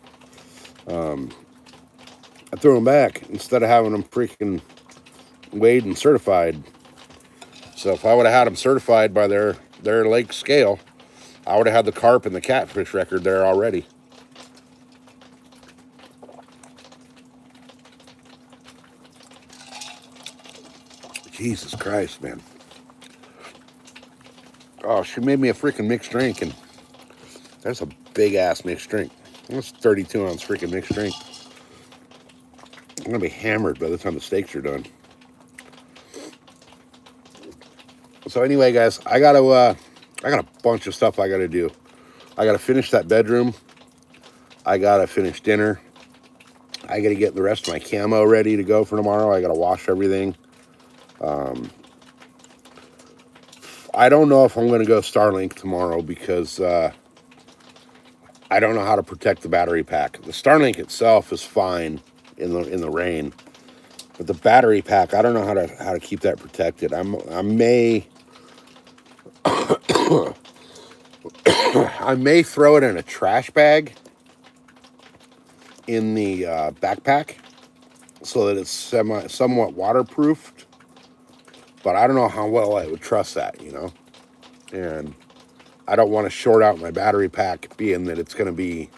I threw them back instead of having them freaking weighed and certified. So if I would have had them certified by their lake scale, I would have had the carp and the catfish record there already. Jesus Christ, man. Oh, she made me a freaking mixed drink, and that's a big-ass mixed drink. That's 32-ounce freaking mixed drink. I'm going to be hammered by the time the steaks are done. So anyway, guys, I got a bunch of stuff I got to do. I got to finish that bedroom. I got to finish dinner. I got to get the rest of my camo ready to go for tomorrow. I got to wash everything. I don't know if I'm going to go Starlink tomorrow, because I don't know how to protect the battery pack. The Starlink itself is fine in the rain, but the battery pack, I don't know how to keep that protected. I may I may throw it in a trash bag in the backpack so that it's somewhat waterproofed. But I don't know how well I would trust that, you know. And I don't want to short out my battery pack, being that it's going to be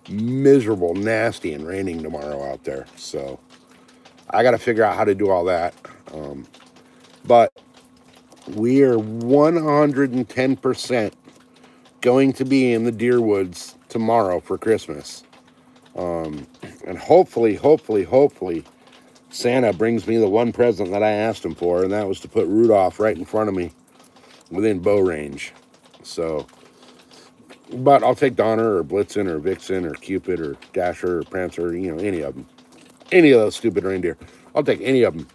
miserable, nasty, and raining tomorrow out there. So I got to figure out how to do all that. But we are 110% going to be in the deer woods tomorrow for Christmas. And hopefully, Santa brings me the one present that I asked him for, and that was to put Rudolph right in front of me within bow range. So, but I'll take Donner or Blitzen or Vixen or Cupid or Dasher or Prancer, you know, any of them. Any of those stupid reindeer. I'll take any of them.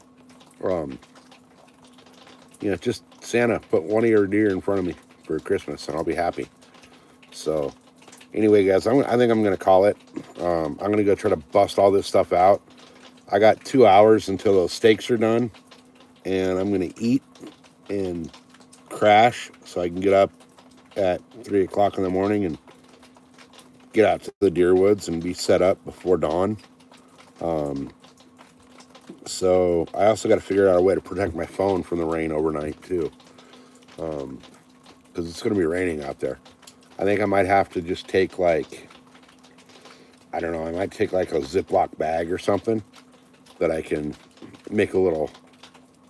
You know, just Santa, put one of your deer in front of me for Christmas, and I'll be happy. So, anyway, guys, I think I'm going to call it. I'm going to go try to bust all this stuff out. I got 2 hours until those steaks are done, and I'm going to eat and crash so I can get up at 3 o'clock in the morning and get out to the deer woods and be set up before dawn. So I also got to figure out a way to protect my phone from the rain overnight too, because it's going to be raining out there. I think I might have to just take like, I don't know, I might take like a Ziploc bag or something that I can make a little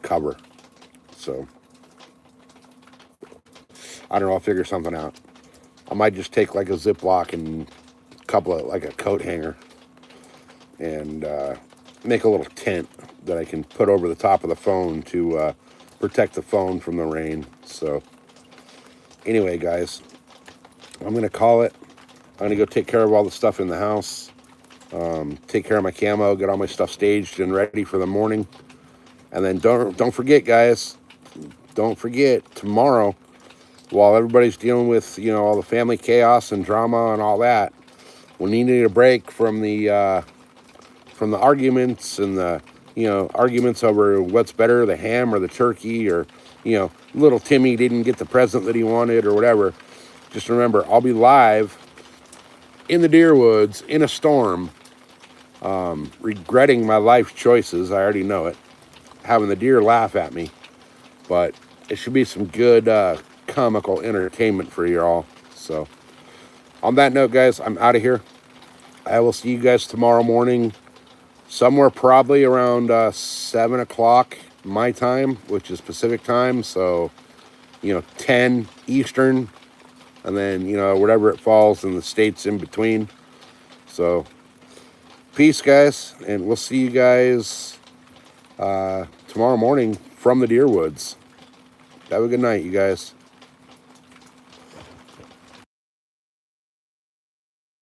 cover. So I don't know, I'll figure something out. I might just take like a Ziploc and a couple of, like a coat hanger, and make a little tent that I can put over the top of the phone to protect the phone from the rain. So anyway, guys, I'm going to call it. I'm going to go take care of all the stuff in the house, take care of my camo, get all my stuff staged and ready for the morning. And then don't forget, guys, don't forget, tomorrow, while everybody's dealing with, you know, all the family chaos and drama and all that, we need a break from the arguments and the, you know, arguments over what's better, the ham or the turkey, or, you know, little Timmy didn't get the present that he wanted or whatever. Just remember, I'll be live in the deer woods in a storm, regretting my life choices. I already know it. Having the deer laugh at me. But it should be some good comical entertainment for you all. So on that note, guys, I'm out of here. I will see you guys tomorrow morning, somewhere probably around 7 o'clock my time, which is Pacific time. So, you know, 10 Eastern, and then, you know, whatever it falls in the states in between. So peace, guys, and we'll see you guys tomorrow morning from the deer woods. Have a good night, you guys.